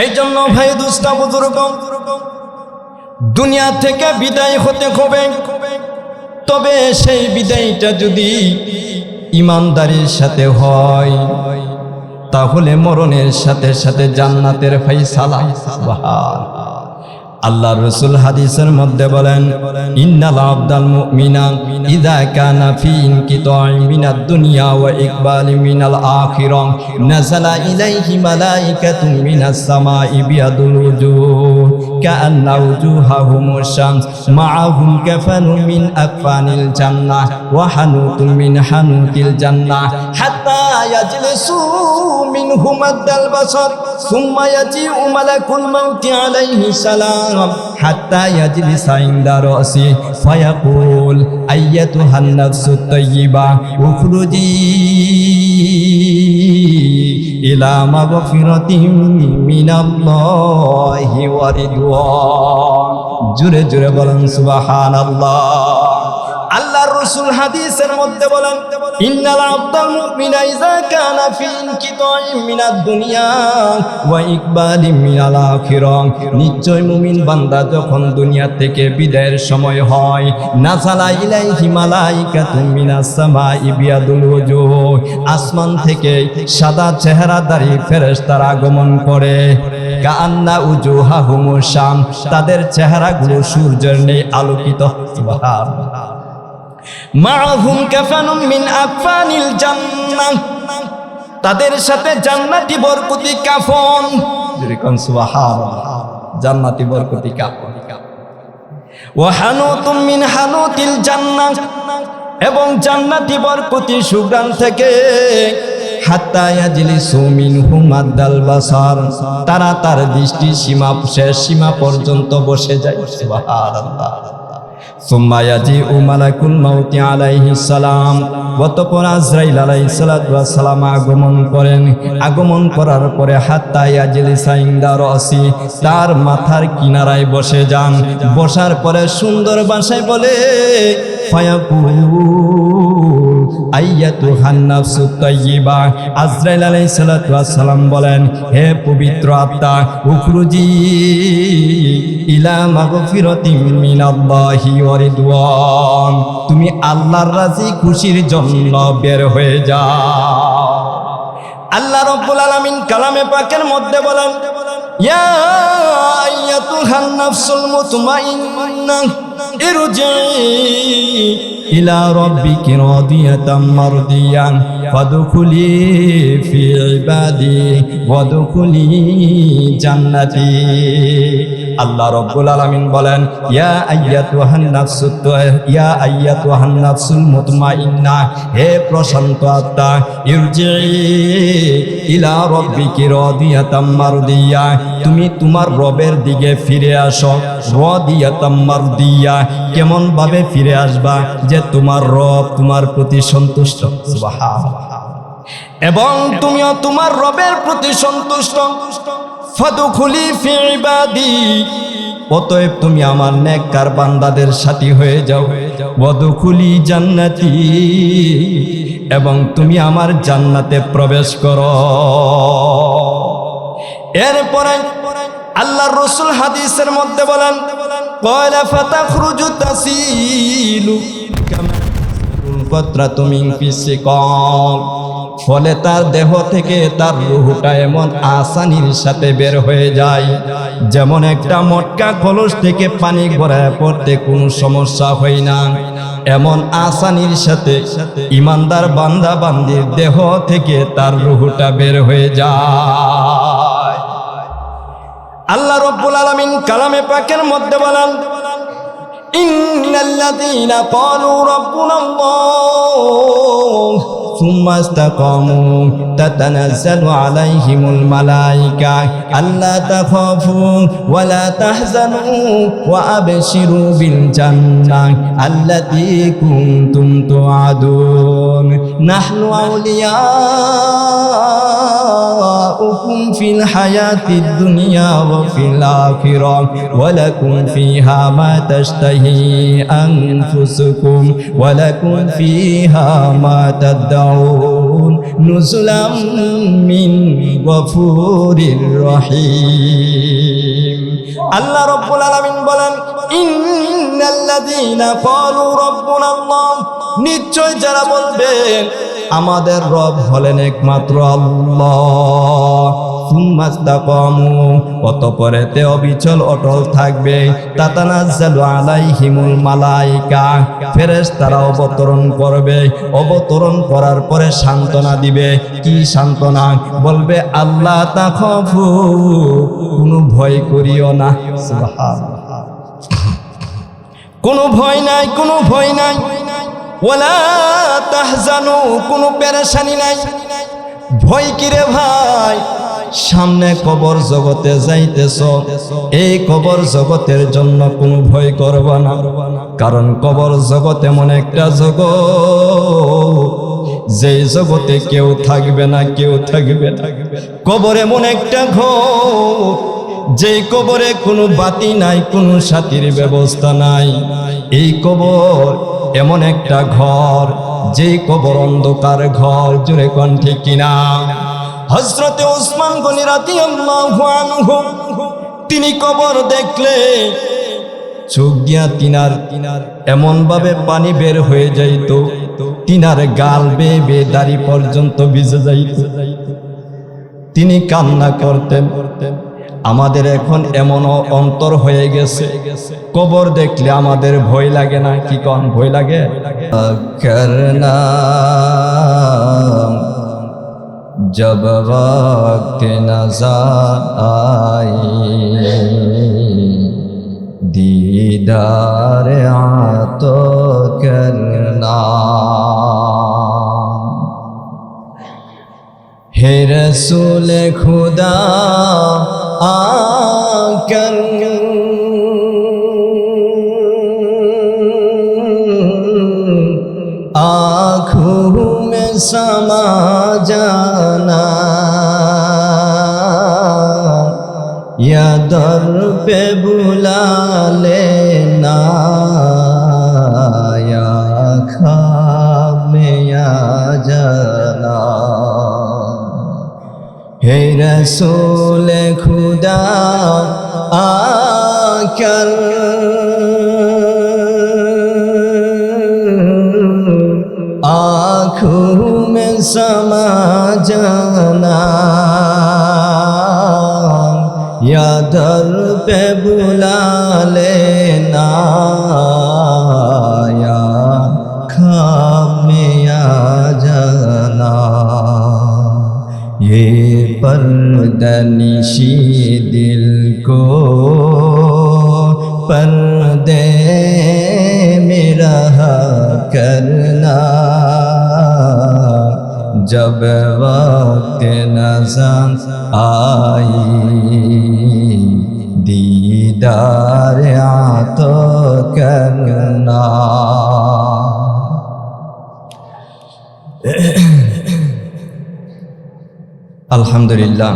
এই জন্য ভাই দুস্তা বুজুর্গ, দুনিয়া থেকে বিদায় হতে হবে, তবে সেই বিদায়টা যদি ইমানদারির সাথে হয় তাহলে মরণের সাথে সাথে জান্নাতের ফায়সালা। সুবহানাল্লাহ। আল্লাহর রাসূল হাদিসের মধ্যে বলেন, ইন্নাল আবদাল মুমিনা ইযা কানা ফি ইনকিতা'i মিনাদ দুনিয়া ওয়া ইকবালি মিনাল আখিরাহ নাযালা ইলাইহি মালাইকাতুন মিনাস সামাই বিয়াদুল ওজুহ কাআন্না ওজুহাহুমুশ শামস মা'আহুম কাফানুম মিন আকফানিল জান্নাহ ওয়া হানুতুম মিন হানুতিল জান্নাহ হাত্তা ইয়াজলিসু মিনহুম আদ-দাল বাসার সুম্মা ইয়াজি'ু মালাকুল মাউতি আলাইহি সালাম হাত্তা ইয়াজলিসা ইনদা রাসি ফায়াকুল আইয়াতুহান নাফসুত তাইয়্যিবা উখরুজি ইলা মাগফিরাতিম মিনাল্লাহি ওয়া রিদওয়ান। জোরে জোরে বলেন সুবহানাল্লাহ। আল্লাহর রাসূল হাদিসের মধ্যে বলেন, ইন্নাল আবদাল মুমিনা ইযা কানা ফি ইনকিতা'i মিনাদ দুনিয়া ওয়া ইকবালি মিনাল আখিরাহ, নিশ্চয় মুমিন বান্দা যখন দুনিয়া থেকে বিদায়ের সময় হয়, নাযালা ইলাইহি মালাইকাতুন মিনাস সামাই বিয়াদুল ওজুহ, আসমান থেকে সাদা চেহারাদারি ফেরেশতারা আগমন করে, কাআন্না উজুহাহুমুশ শামস, তাদের চেহারাগুলো সূর্যের ন্যায় আলোকিত। সুবহানাল্লাহ। মা'আহুম কাফানুম মিন আকফানিল জান্নাহ, তাদের সাথে জান্নাতি বরকতি কাফন। যেরকম সুবহানাল্লাহ, জান্নাতি বরকতি কাফন। ওয়া হানুতুম মিন হানুতিল জান্নাহ, এবং জান্নাতি বরকতি সুগ্রাণ থেকে হাত্তা ইয়াজলিসু মিনহুম আদ-দাল বাসার, তারা তার দৃষ্টি সীমা শেষ সীমা পর্যন্ত বসে যায়। সুবহানাল্লাহ। সুম্মা ইয়াজি'ু মালাকুল মাউতি আলাইহিস সালাম, অতঃপর আজরাইল আলাইহিস সালাতু ওয়াস সালাম আগমন করেন। আগমন করার পরে হাত্তা ইয়াজলিসা ইনদা রাসি, তার মাথার কিনারায় বসে যান। বসার পরে সুন্দর ভাষায় বলে, ফায়াকুল আইয়াতুহান নাফসুত তাইয়্যিবা, আজরাইল আলাইহিস সালাতু ওয়াস সালাম বলেন, হে পবিত্র আত্মা, উখরুজি ইলা মাগফিরাতিম মিনাল্লাহি ওয়া রিদওয়ান, তুমি আল্লাহর রাজি খুশির জন্য বের হয়ে যাও। আল্লাহ রাব্বুল আলামিন কালামে পাকের মধ্যে বলেন, ইয়া আইয়াতুহান নাফসুল মুতমাইন্নাহ ইরজি'i ইলা রাব্বিকি রাদিয়াতাম মারদিয়ান ফাদখুলি ফি ইবাদি ওয়াদখুলি জান্নাতি। আল্লাহ রাব্বুল আলামিন বলেন, ইয়া আইয়াতুহান নাফসুল মুতমাইন্নাহ, হে প্রশান্ত আত্মা, ইরজি'i ইলা রাব্বিকি রাদিয়াতাম মারদিয়া, তুমি তোমার রবের দিকে ফিরে আসো। রাদিয়াতাম মারদিয়া, কেমন ভাবে ফিরে আসবা যে তোমার রব তোমার প্রতি সন্তুষ্ট। সুবহানাল্লাহ। এবং তুমিও তোমার রবের প্রতি সন্তুষ্ট। ফাদখুলি ফি ইবাদি, অতএব তুমি আমার নেককার বান্দাদের সাথী হয়ে যাও। ওয়াদখুলি জান্নাতি, এবং তুমি আমার জান্নাতে প্রবেশ করো। এরপরে আল্লাহর রাসূল হাদিসের মধ্যে বলেন, ক্বালা ফাতাখরুজু তাসিলু কামা ফাতরাতু মিন ফিসিকাম, ফলে তার দেহ থেকে তার রূহটা এমন আসানির সাথে বের হয়ে যায়, যেমন একটা মটকা কলস থেকে পানি গড়ায় পড়তে কোনো সমস্যা হয় না, এমন আসানির সাথে ইমানদার বান্দা বান্দির দেহ থেকে তার রূহটা বের হয়ে যায়। আল্লাহ রাব্বুল আলামিন কালামে পাকের মধ্যে বলেন, ইন্নাল্লাযীনা ক্বালু রাব্বুনাল্লাহ সুম্মা ইসতাকামু তাতানাজ্জালু আলাইহিমুল মালায়েকা আল্লা তাখাফু ওয়া লা তাহজানু ওয়া আবশিরু বিল জান্নাহ আল্লাতী কুনতুম তুআদুন নাহনু আউলিয়া شركاؤكم في الحياة الدنيا وفي الآخرة ولكم فيها ما تشتهي أنفسكم ولكم فيها ما تدعون نزلا من غفور رحيم الله رب العالمين বলেন ইন্নাল্লাযীনা ক্বালু রাব্বুনা আল্লাহ নিশ্চয় যারা বলবেন আমাদের রব হলেন একমাত্র আল্লাহ সুম্মাস্তাকামু অতঃপরেতে অবিচল অটল থাকবে তাতানাজ্জালু আলাইহিমুল মালাইকা ফেরেশতারা অবতরণ করবে অবতরণ করার পরে সান্ত্বনা দিবে কি সান্ত্বনা বলবে আল্লাহ তাখাফু কোনো ভয় করিও না সুবহানাল্লাহ কোনো ভয় নাই কোনো ভয় নাই ওয়ালা তাহজানু কোনো পেরেশানি নাই ভয় কি রে ভাই সামনে কবর জগতে যাইতেছ এই কবর জগতের জন্য কোনো ভয় করবা না কারণ কবর জগৎ এমন একটা জগৎ যেই জগতে কেউ থাকবে না কেউ থাকবে না কবর এমন একটা ঘর যেই কবরে কোনো বাতি নাই কোনো সাথীর ব্যবস্থা নাই এই কবর এমন একটা ঘর যেই কবর অন্ধকার ঘর জুড়ে কোন ঠিক কিনা হযরতে ওসমান গনি রাদিয়াল্লাহু আনহু তিনি কবর দেখলে চোখ দিয়া তিনার এমন ভাবে পানি বের হয়ে যাইত তিনার গাল বেয়ে দাড়ি পর্যন্ত ভিজে যাইত তিনি কান্না করতেন আমাদের এখন এমন অন্তর হয়ে গেছে কবর দেখলে আমাদের ভয় লাগে না কি কোন ভয় লাগে করনা जब वक्त नज़र आए दीदार आतो करना हे रसूल खुदा आकर आँखों में समा जाना या दर पे बुला लेना या ख्वाब में आ जाना हे रसूल खुदा आकर आँखों में समा जाना या दर पे बुला लेना या ख्वाब में आ जाना ये पर्दनिशी दिल को पर्दे में रहा करना जब वक्त नज़र आई दीदार आतो करना আলহামদুলিল্লাহ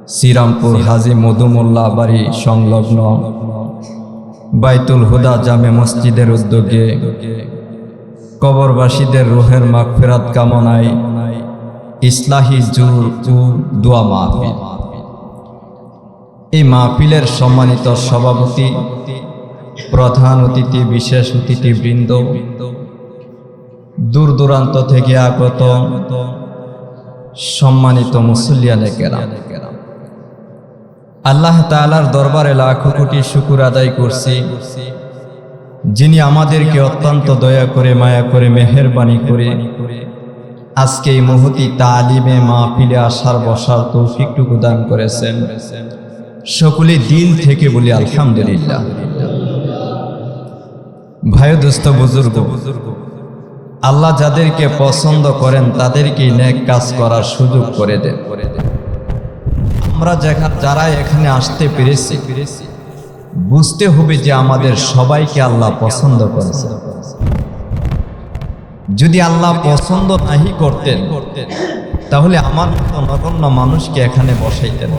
শ্রীরামপুর হাজী মধুমোল্লা বাড়ি সংলগ্ন বাইতুল হুদা জামে মসজিদের উদ্যোগে কবরবাসীদের রুহের মাগফিরাত কামনায় ইসলাহি দোয়া মাহফিল এই মাহফিলের সম্মানিত সভাপতি প্রধান অতিথি বিশেষ অতিথিবৃন্দ দূর দূরান্ত থেকে আগত সম্মানিত মুসল্লিয়ানে কেরাম আল্লাহ তাআলার দরবারে লাখো কোটি শুকর আদায় করছি যিনি আমাদেরকে অত্যন্ত দয়া করে মায়া করে মেহেরবানি করে আজকে এই মহতি তালিমে মাহফিলে আসার বসার তৌফিকটুকু দান করেছেন সকলে দিল থেকে বলি আলহামদুলিল্লাহ ভাই দোস্ত বুজুর্গ আল্লাহ যাদেরকে পছন্দ করেন তাদেরকে নেক কাজ করার সুযোগ করে দেন আমরা যারা এখানে আসতে পেরেছি বুঝতে হবে যে আমাদের সবাইকে আল্লাহ পছন্দ করেছে যদি আল্লাহ পছন্দ নাহি করতেন তাহলে আমার মতো নগণ্য মানুষকে এখানে বসাইতেন।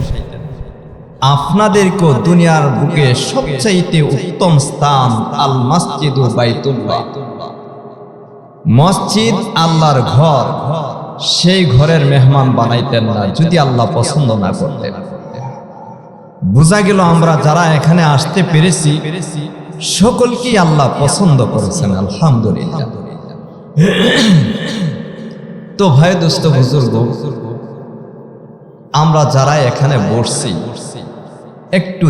আপনাদেরকেও দুনিয়ার বুকে সবচাইতে উত্তম স্থান আল মসজিদু বাইতুল্লাহ, মসজিদ আল্লাহর ঘর, সেই ঘরের মেহমান বানাইতেন না যদি আল্লাহ পছন্দ না করতেন। বোঝা গেল আমরা যারা এখানে আসতে পেরেছি সকলকেই আল্লাহ পছন্দ করেছেন, আলহামদুলিল্লাহ। তো ভাই দোস্ত বুজুর্গ, আমরা যারা এখানে বসছি একটু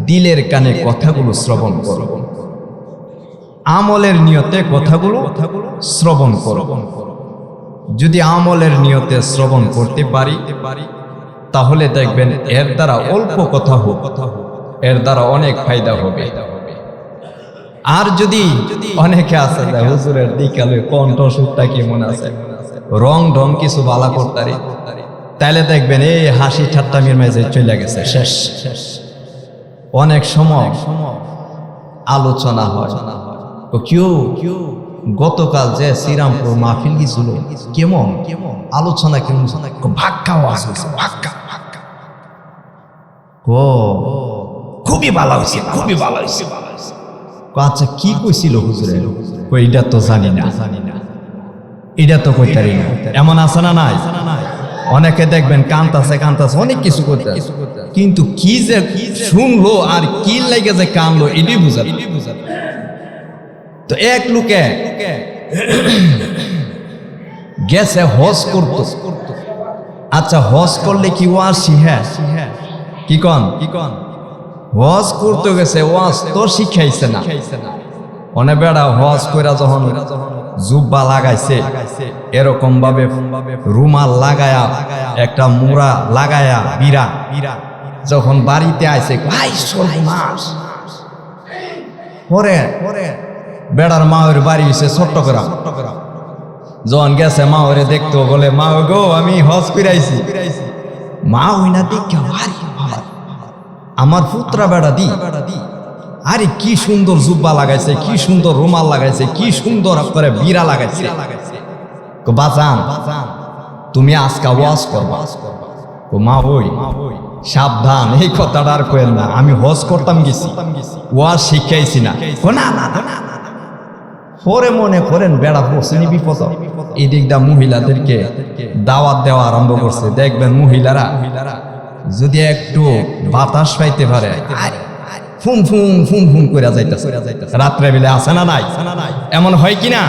দিলের কানে কথাগুলো শ্রবণ করব, আমলের নিয়তে কথাগুলো শ্রবণ করব। যদি আমলের নিয়তে শ্রবণ করতে পারি তাহলে দেখবেন এর দ্বারা অল্প কথা হোক, এর দ্বারা অনেক ফায়দা হবে। আর যদি অনেকে আছে হুজুরের দিকালে কণ্ঠ সুরটা কেমন আছে, রং ঢং কিছু বালা করতারি, তাইলে দেখবেন এই হাসি ঠাট্টামির মাঝে চলে গেছে, শেষ। অনেক সময় আলোচনা হয়, কেউ গতকাল যে শ্রীরামপুর মাহফিল গিয়েছিল কেমন আলোচনা, কেমন ভাক্কা খুবই ভালো হয়েছে, খুবই ভালো হয়েছে। আচ্ছা কি কইছিল হুজুরে? এটা তো জানি না, এটা তো কইতারি না। এমন আছে না নাই? অনেকে দেখবেন কান্তাছে অনেক কিছু করতে, কিন্তু কি যে শুনলো আর কি লাগে যে কানলো এটাই বুঝা। তো এক লোকে গেছে হজ করতো। আচ্ছা হজ করলে কি ওয়াজ শিখে? কি কন হজ করতে গেছে, ওয়াজ তো শিখাইছে না। অনেক বেড়া হজ কইরা যখন জুব্বা লাগাইছে, এরকম ভাবে রুমাল লাগায়া একটা মুড়া লাগায়া বিরা যখন বাড়িতে আইছে, পরে বেড়ার মায়ের বাড়ি হইছে চট্টগ্রাম। যখন গেছে মাওরে দেখতো, বলে মা গো আমি হজ কইরাইছি। মা ওই না দেখ আমার পুত্রা বেড়া দি, আরে কি সুন্দর জুব্বা লাগাইছে, কি সুন্দর রুমাল লাগাইছে, কি সুন্দর করে বিরা লাগাইছে। বাজান তুমি আজকা ওয়াজ করবা। মা ওই সাবধান, এই কথাটা আর কইেন না, আমি হজ করতাম গেছি, ওয়াজ শিখাইছি না। পরে মনে করেন বেড়া পড়ছেনি বিপদ। এই দিক দা মহিলাদেরকে দাওয়াত দেওয়া আরম্ভ করছে। দেখবেন মহিলারা যদি একটু বাতাস পাইতে পারে ফুম ফুম ফুম ফুম করে যাইতেছে রাত্রে বেলা, আছে না নাই? এমন হয় কিনা?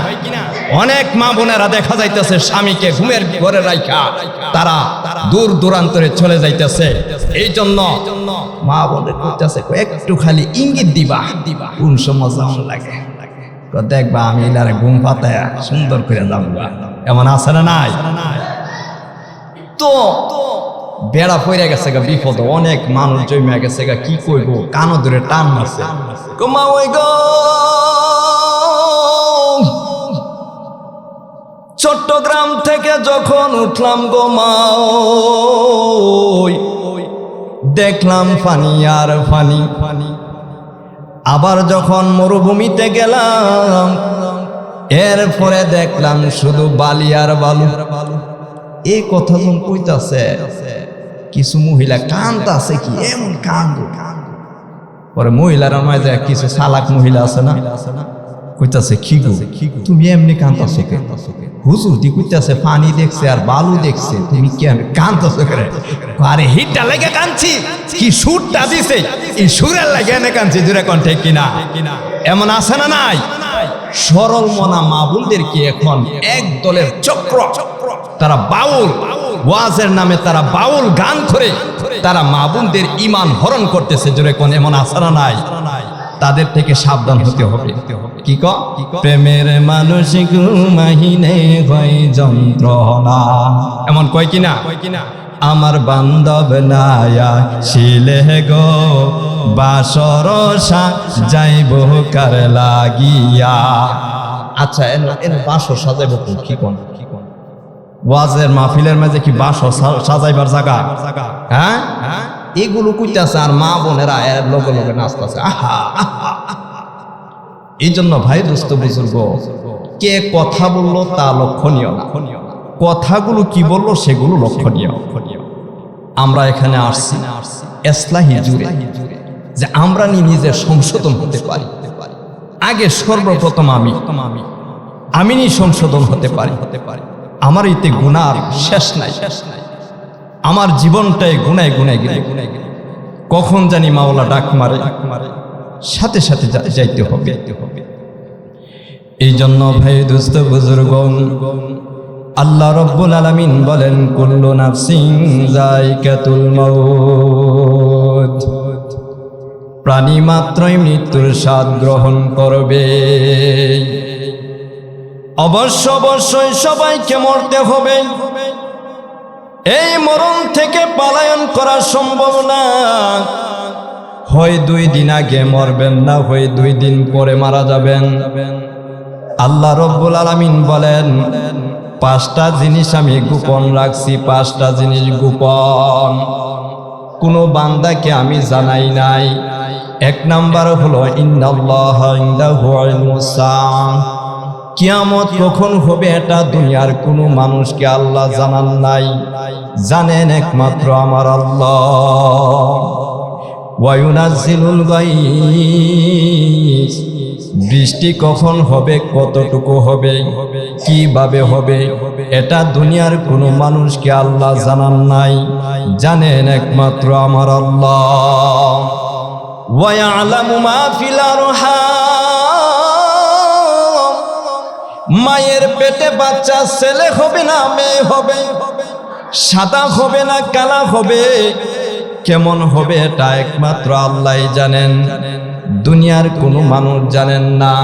অনেক মা বোনেরা দেখা যাইতেছে স্বামীকে ঘুমের ঘরে রাইখা তারা দূর দূরান্তরে চলে যাইতেছে। এই জন্য মা বোনের করতেছে একটু খালি ইঙ্গিত দিবা কোন সময় যেমন লাগে, দেখবা আমি এলারে ঘুম পাতায় সুন্দর করে যাবো। এমন আছে না নাই? তো বেড়া পড়ে গেছে গা বিপদ, অনেক মানুষ জমে গেছে গা, কি করবো? কানো ধরে টান মারছে। চট্টগ্রাম থেকে যখন উঠলাম গো মা, দেখলাম পানি আর পানি। আবার যখন মরুভূমিতে গেলাম, এরপরে দেখলাম শুধু বালি আর বালু। এই কথা যখন কইতাছে, কিছু মহিলা কান্দতাছে, কি এমন কান্দ। পরে মহিলার মাঝে কিছু চালাক মহিলা আছে না, কইতাছে কি গো তুমি এমনি কান্দতাছো কেন? হুজুর দি কইতাছে পানি দেখছে আর বালু দেখছে, তুমি কেন কান্দতাছো কেন? আরে হিটটা লেগে কাঁদছি, কি সুরটা দিছে এই সুরের লাগে এনে কাঁদছি। জুড়ে কোন ঠিক কিনা? এমন আছে না নাই? সরল মনা মা বোনদেরকে এখন এক দলের চক্র, তারা বাউল ওয়াজের নামে তারা বাউল গান করে তারা মা বোনদের ঈমান হরণ করতেছে। জোরে কোন এমন আছে না নাই? তাদের থেকে সাবধান হতে হবে। কি ক প্রেমের মানুষ ঘুমাহিনে হয় যন্ত্রণা, এমন কয় কিনা? আমার বান্ধব নায়া শিলে গো বাসরসা যাইব কার লাগিয়া। আচ্ছা এর বাসর সাজাইব কি কোন? ওয়াজের মাহফিলের মাঝে কি বাসর সাজাইবার জায়গা? হ্যাঁ, এগুলো কইতাছে আর মা বোনেরা এর লগে লগে নাচতেছে। এই জন্য ভাই দোস্ত বুজুর্গ, কে কথা বললো তা লক্ষণীয় না, কথাগুলো কি বললো সেগুলো লক্ষণীয়। আমরা এখানে আসছি ইসলাহি জুড়ে, যে আমরা নিজের সংশোধন হতে পারি। আগে সর্বপ্রথম আমি সংশোধন হতে পারি। আমার এতে গুনার শেষ নাই, আমার জীবনটাই গুনায় গুনায় গেলে কখন জানি মাওলা ডাক মারে, সাথে সাথে যাইতে হবে। এই জন্য ভাই দোস্ত বুজুর্গ, আল্লাহ রব্বুল আলামিন বলেন কুল্লু নাফসিন যায়কাতুল মাউত, প্রাণী মাত্রই মৃত্যুর স্বাদ গ্রহণ করবে। অবশ্যই সবাইকে মরতে হবে। এই মরণ থেকে পলায়ন করা সম্ভব না। হয় 2 দিন আগে মরবেন, না হয় 2 দিন পরে মারা যাবেন। আল্লাহ রব্বুল আলামিন বলেন 5টা জিনিস আমি গোপন রাখছি, 5টা জিনিস গোপন, কোনো বান্দাকে আমি জানাই নাই। 1 নাম্বার হলো ইন্নাল্লাহা ইনদাহু ইলমুস সাআহ, কিয়ামত কখন হবে এটা দুনিয়ার কোনো মানুষকে আল্লাহ জানান নাই, জানেন একমাত্র আমার আল্লাহ। ওয়া ইউনাজ্জিলুল গায়স, বৃষ্টি কখন হবে, কতটুকু হবে, কিভাবে হবে, এটা দুনিয়ার কোনো মানুষকে আল্লাহ জানান নাই, জানেন একমাত্র আমার আল্লাহ। ওয়া ইয়ালামু মা ফিল আরহাম, মায়ের পেটে বাচ্চা ছেলে হবে না মেয়ে হবে, সাদা হবে না কালা হবে, কেমন হবে এটা একমাত্র আল্লাহই জানেন, দুনিয়ার কোনো মানুষ জানেন না।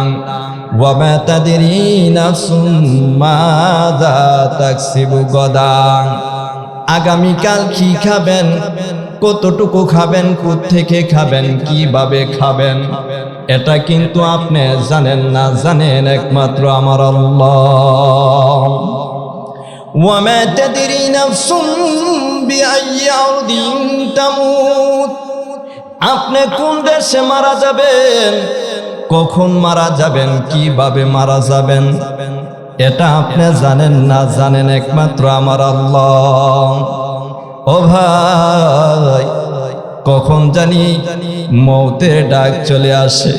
ওয়া মা তাদরি নাফসুম মাযা তাকসিবু গাদান, আগামীকাল কি খাবেন, কতটুকু খাবেন, কোত্থেকে খাবেন, কিভাবে খাবেন, এটা কিন্তু আপনি জানেন না, জানেন একমাত্র আমার আল্লাহ। ওয়া মা তাদরি নাফসুম বিআইয়ি আরদিন তামুত, আপনি কোন দেশে মারা যাবেন, কখন মারা যাবেন, কিভাবে মারা যাবেন, এটা আপনি জানেন না, জানেন একমাত্র আমার আল্লাহ। ও ভাই, কখন জানি মৌতের ডাক চলে আসে,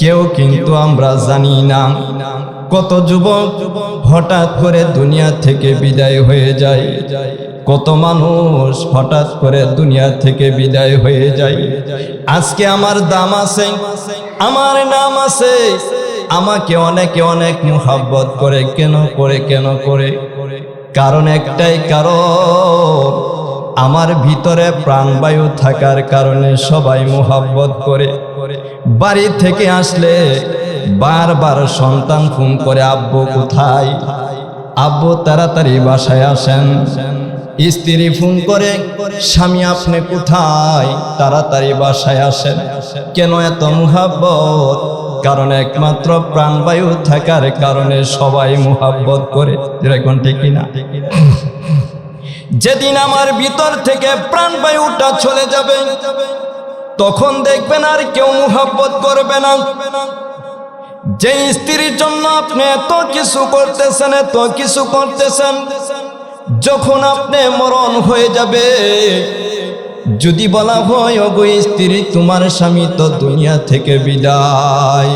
কেউ কিন্তু আমরা জানি না। কত যুবক হঠাৎ করে দুনিয়া থেকে বিদায় হয়ে যায়, কত মানুষ হঠাৎ করে দুনিয়া থেকে বিদায় হয়ে যায়। আজকে আমার দাম আছে, আমার নাম আছে, আমাকে অনেকে অনেক মুহাব্বত করে, কেন করে, কারণ একটাই কারণ, আমার ভিতরে প্রাণবায়ু থাকার কারণে সবাই মুহাব্বত করে। বাড়ি থেকে আসলে বারবার সন্তান ফোন করে, আব্বু কোথায়, আব্বু তাড়াতাড়ি বাসায় আসেন। স্ত্রী ফোন করে, স্বামী আপনি কোথায়, তাড়াতাড়ি বাসায় আসেন। কেন এত মুহাব্বত? কারণ একমাত্র প্রাণবায়ু থাকার কারণে সবাই মুহাব্বত করে। এরকম ঠিক কিনা? যেদিন আমার ভিতর থেকে প্রাণবায়ুটা চলে যাবে, তখন দেখবেন আর কেউ মুহাব্বত করবে না। যে স্ত্রীর জন্য আপনি এত কিছু করতেছেন, যখন আপনি মরণ হয়ে যাবে, যদি বলা হয় ওগো স্ত্রী তোমার স্বামী তো দুনিয়া থেকে বিদায়,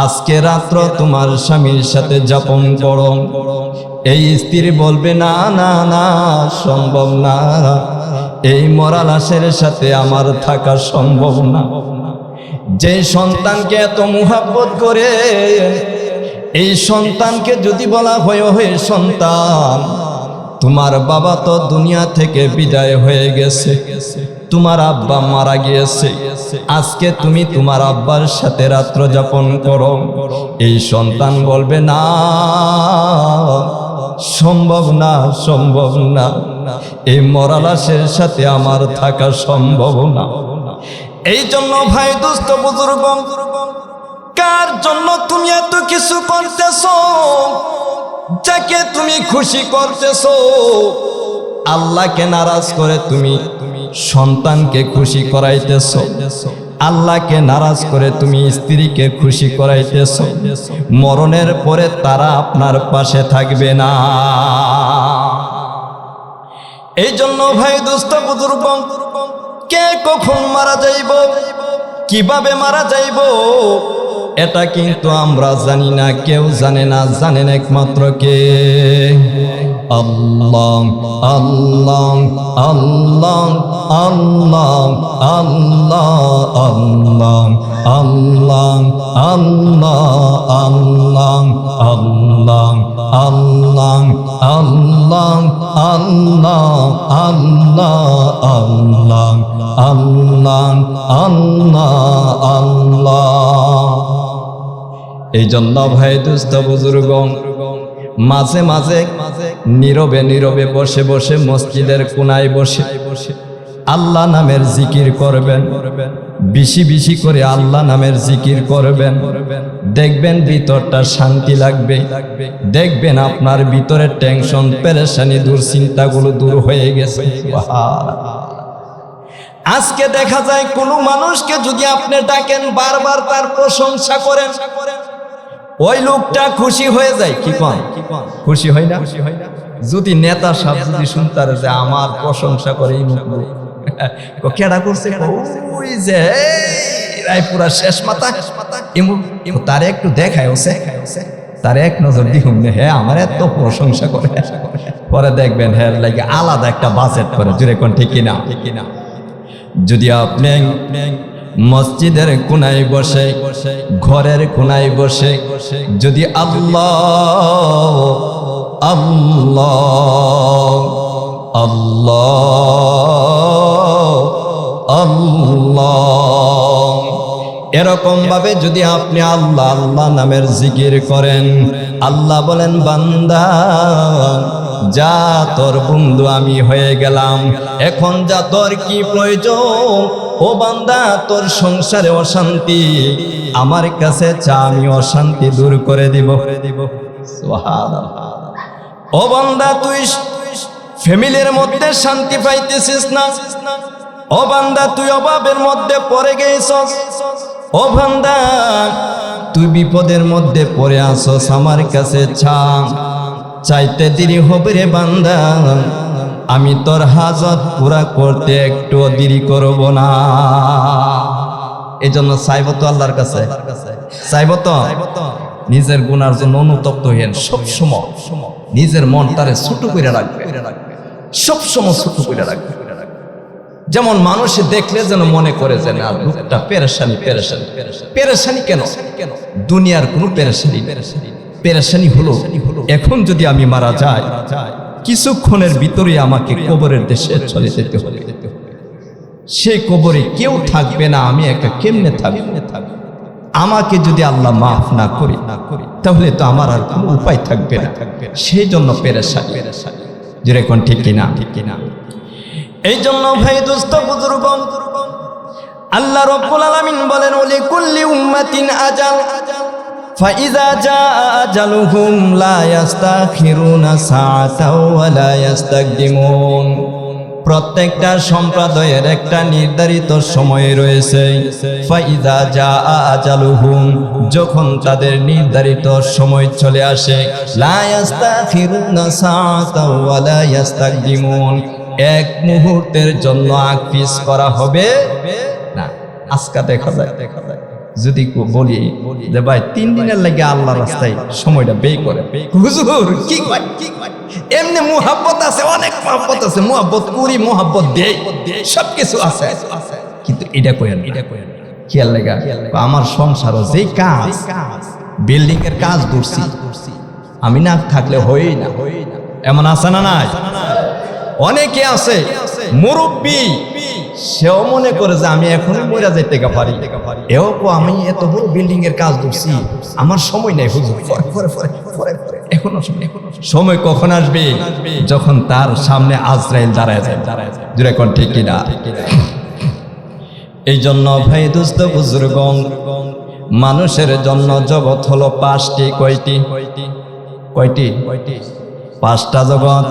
আজকে রাত্র তোমার স্বামীর সাথে যাপন করো, এই স্ত্রী বলবে না না না, সম্ভব না, এই মরা লাশের সাথে আমার থাকা সম্ভব না। যে সন্তানকে এত মুহাব্বত করে, এই সন্তানকে যদি বলা হয় হে সন্তান, তোমার বাবা তো দুনিয়া থেকে বিদায় হয়ে গেছে, তোমার আব্বা মারা গিয়েছে, আজকে তুমি তোমার আব্বার সাথে রাত্র যাপন করো, এই সন্তান বলবে না, সম্ভব না, সম্ভব না, এই মরা লাশের সাথে আমার থাকা সম্ভব না। এই জন্য ভাই দোস্ত বুজুর্গ, কার জন্য তুমি এত কিছু করতেছো, যাকে তুমি খুশি করতেছো, আল্লাহকে নারাজ করে তুমি সন্তানকে খুশি করাইতেছো। আল্লাহকে নারাজ করে তুমি স্ত্রীকে খুশি করাইতেছ, মরণের পরে তারা আপনার পাশে থাকবে না। এই জন্য ভাই দোস্ত বুজুর্গ, কে কখন মারা যাইব, কিভাবে মারা যাইব, এটা কিন্তু আমরা জানি না, কেউ জানে না, জানেন একমাত্র কে? আল্লাহ আল্লাহ আল্লাহ আল্লাহ আল্লাহ আল্লাহ আল্লাহ আল্লাহ আল্লাহ আল্লাহ আল্লাহ আল্লাহ আল্লাহ আল্লাহ আল্লাহ আল্লাহ আল্লাহ। এই জন্য ভাই দুস্থ বুজুর্গ, মাঝে মাঝে নীরবে নীরবে বসে বসে মসজিদের কোনায় বসে আল্লাহ নামের জিকির করবেন, বেশি বেশি করে আল্লাহ নামের জিকির করবেন। দেখবেন ভিতরটা শান্তি লাগবে, দেখবেন আপনার ভিতরে টেনশন, পেরেশানি, দুশ্চিন্তাগুলো দূর হয়ে গেছে। আজকে দেখা যায় কোনো মানুষকে যদি আপনি ডাকেন, বারবার তার প্রশংসা করেন, ওই লোকটা খুশি হয়ে যায়। কি কন? খুশি হয় না? যদি নেতা সাহেব যদি শুনতার যে আমার প্রশংসা করে কেডা করছে, ওই যে রায়পুরা শেষ মাথা, তারে একটু দেখায়, তারে এক নজর দিহুন, হ্যাঁ আমার এত প্রশংসা করে, পরে দেখবেন হ্যাঁ লাগে আলাদা একটা বাজেট করে। জুড়ে কোন ঠিক কিনা? যদি আপনি মসজিদের কোনায় বসে, ঘরের কোনায় বসে যদি আল্লাহ আল্লাহ আল্লাহ আল্লাহ এরকম ভাবে যদি আপনি আল্লাহ আল্লাহ নামের জিকির করেন, আল্লাহ বলেন বান্দা যা, তোর বন্ধু আমি হয়ে গেলাম, এখন যা, তোর কি প্রয়োজন? ও বান্দা, তোর সংসারে অশান্তি, আমার কাছে চা, আমি অশান্তি দূর করে দিব। সুবহানাল্লাহ। ও বান্দা, তুই ফ্যামিলির মধ্যে শান্তি পাইতেছিস না, ও বান্দা তুই অভাবের মধ্যে পড়ে গেছিস, ও বান্দা তুই বিপদের মধ্যে পড়ে আসস, আমার কাছে চা, চাইতে দেরি হবে রে বান্দা, আমি তোর হাজত পুরা করতে একটু দেরি করব না। এই জন্য চাইব তো আল্লাহর কাছে, চাইব তো নিজের গুনার জন্য অনুতপ্ত হইয়েন। সবসময় নিজের মন তারে ছোট করে রাখবে, সবসময় ছোট করে রাখবে। যেমন মানুষে দেখলে যেন মনে করে যে না, লোকটা পেরেশানি পেরেশানি পেরেশানি। কেন? দুনিয়ার কোনো পেরেশানি, পেরেশানি হলো এখন যদি আমি মারা যাই, কিছুক্ষণের ভিতরে আমাকে কবরের দেশে চলে যেতে হবে, সেই কবরে কেউ থাকবে না, আমি একা কেমনে থাকবো? আমাকে যদি আল্লাহ মাফ না করি তাহলে তো আমার আর কোনো উপায় থাকবে না। সেই জন্য পেরেশানি, যেরকম ঠিক কিনা? ঠিক কিনা? এই জন্য ভাই দোস্ত বুজুর্গ, আল্লাহ রাব্বুল আলামিন বলেন ওলি কুল্লি উম্মাতিন আজাল ফাইযা জাআ আজালুহুম লা ইস্তাখিরুনা সাআতাও ওয়া লা ইস্তাকদিমুন। প্রত্যেকটা সম্প্রদায়ের একটা নির্ধারিত সময় রয়েছে। ফাইযা জাআ আজালুহুম, যখন তাদের নির্ধারিত সময় চলে আসে, লা ইস্তাখিরুনা সাআতাও ওয়া লা ইস্তাকদিমুন, এক মুহূর্তের জন্য আগ পিছ করা হবে না। আজকে দেখা যায় যদি বলি যে ভাই 3 দিনের লাগে আল্লাহর রাস্তায় সময়টা ব্যয় করে, হুজুর কি কয়, এমনি মুহাব্বত আছে, অনেক মুহাব্বত আছে, মুহাব্বত করি, মুহাব্বত দেই, সবকিছু আছে, কিন্তু এটা কইেন, খেয়াল লাগা আমার সংসারও যেই কাজ, বিল্ডিং এর কাজ ধরছি, আমি না থাকলে হই না, এমন আছে না? নাই? অনেকে আছে মুরব্বী, সেও মনে করে যে আমি এখনই মরে যাইতে পারি, এও আমি এত বড় বিল্ডিং এর কাজ ধরছি, আমার সময় নাই হুজুর, এখনো সময় কখন আসবে? যখন তার সামনে আজরাইল দাঁড়ায় যায়। যেরকম ঠিক কিনা? এই জন্য ভাই দোস্ত বুজুর্গ, মানুষের জন্য জগৎ হলো 5টি। কয়টি? 5টা জগৎ।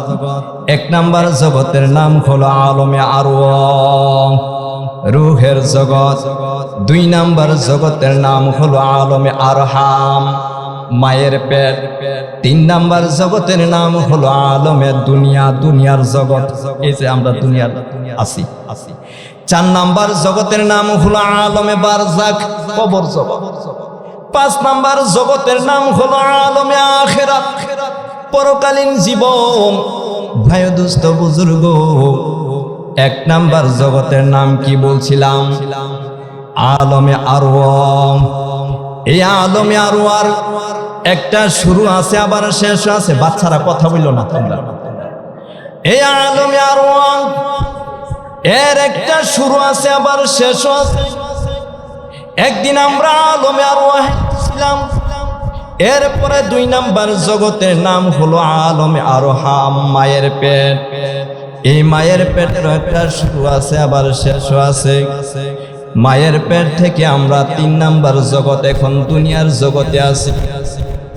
এক নাম্বার জগতের নাম হলো আলমে আরওয়াহ, রূহের জগৎ। দুই নাম্বার জগতের নাম হলো আলমে আরহাম, মায়ের পেট। তিন নাম্বার জগতের নাম হলো আলমে দুনিয়া, দুনিয়ার জগৎ, এই যে আমরা দুনিয়ার আছি। চার নাম্বার জগতের নাম হলো আলমে বারজাখ, কবর জগৎ। পাঁচ নাম্বার জগতের নাম হলো আলমে আখিরাত, পরকালীন জীবন। ভাই দোস্ত বুজুর্গ, এক নাম্বার জগতের নাম কি বলছিলাম? আলমে আরওয়াহ। এই আলমে আরওয়াহর একটা শুরু আছে আবার শেষ আছে। বাচ্চারা কথা বলল না তোমরা। এই আলমে আরওয়াহ এর একটা শুরু আছে আবার শেষ আছে। একদিন আমরা আলমে আরওয়াহ ছিলাম। এরপরে দুই নাম্বার জগতের নাম হলো আলমে আরহাম, মায়ের পেট। এই মায়ের পেটের একটা শুরু আছে আবার শেষ আছে। মায়ের পেট থেকে আমরা তিন নাম্বার জগৎ, এখন দুনিয়ার জগতে আছি।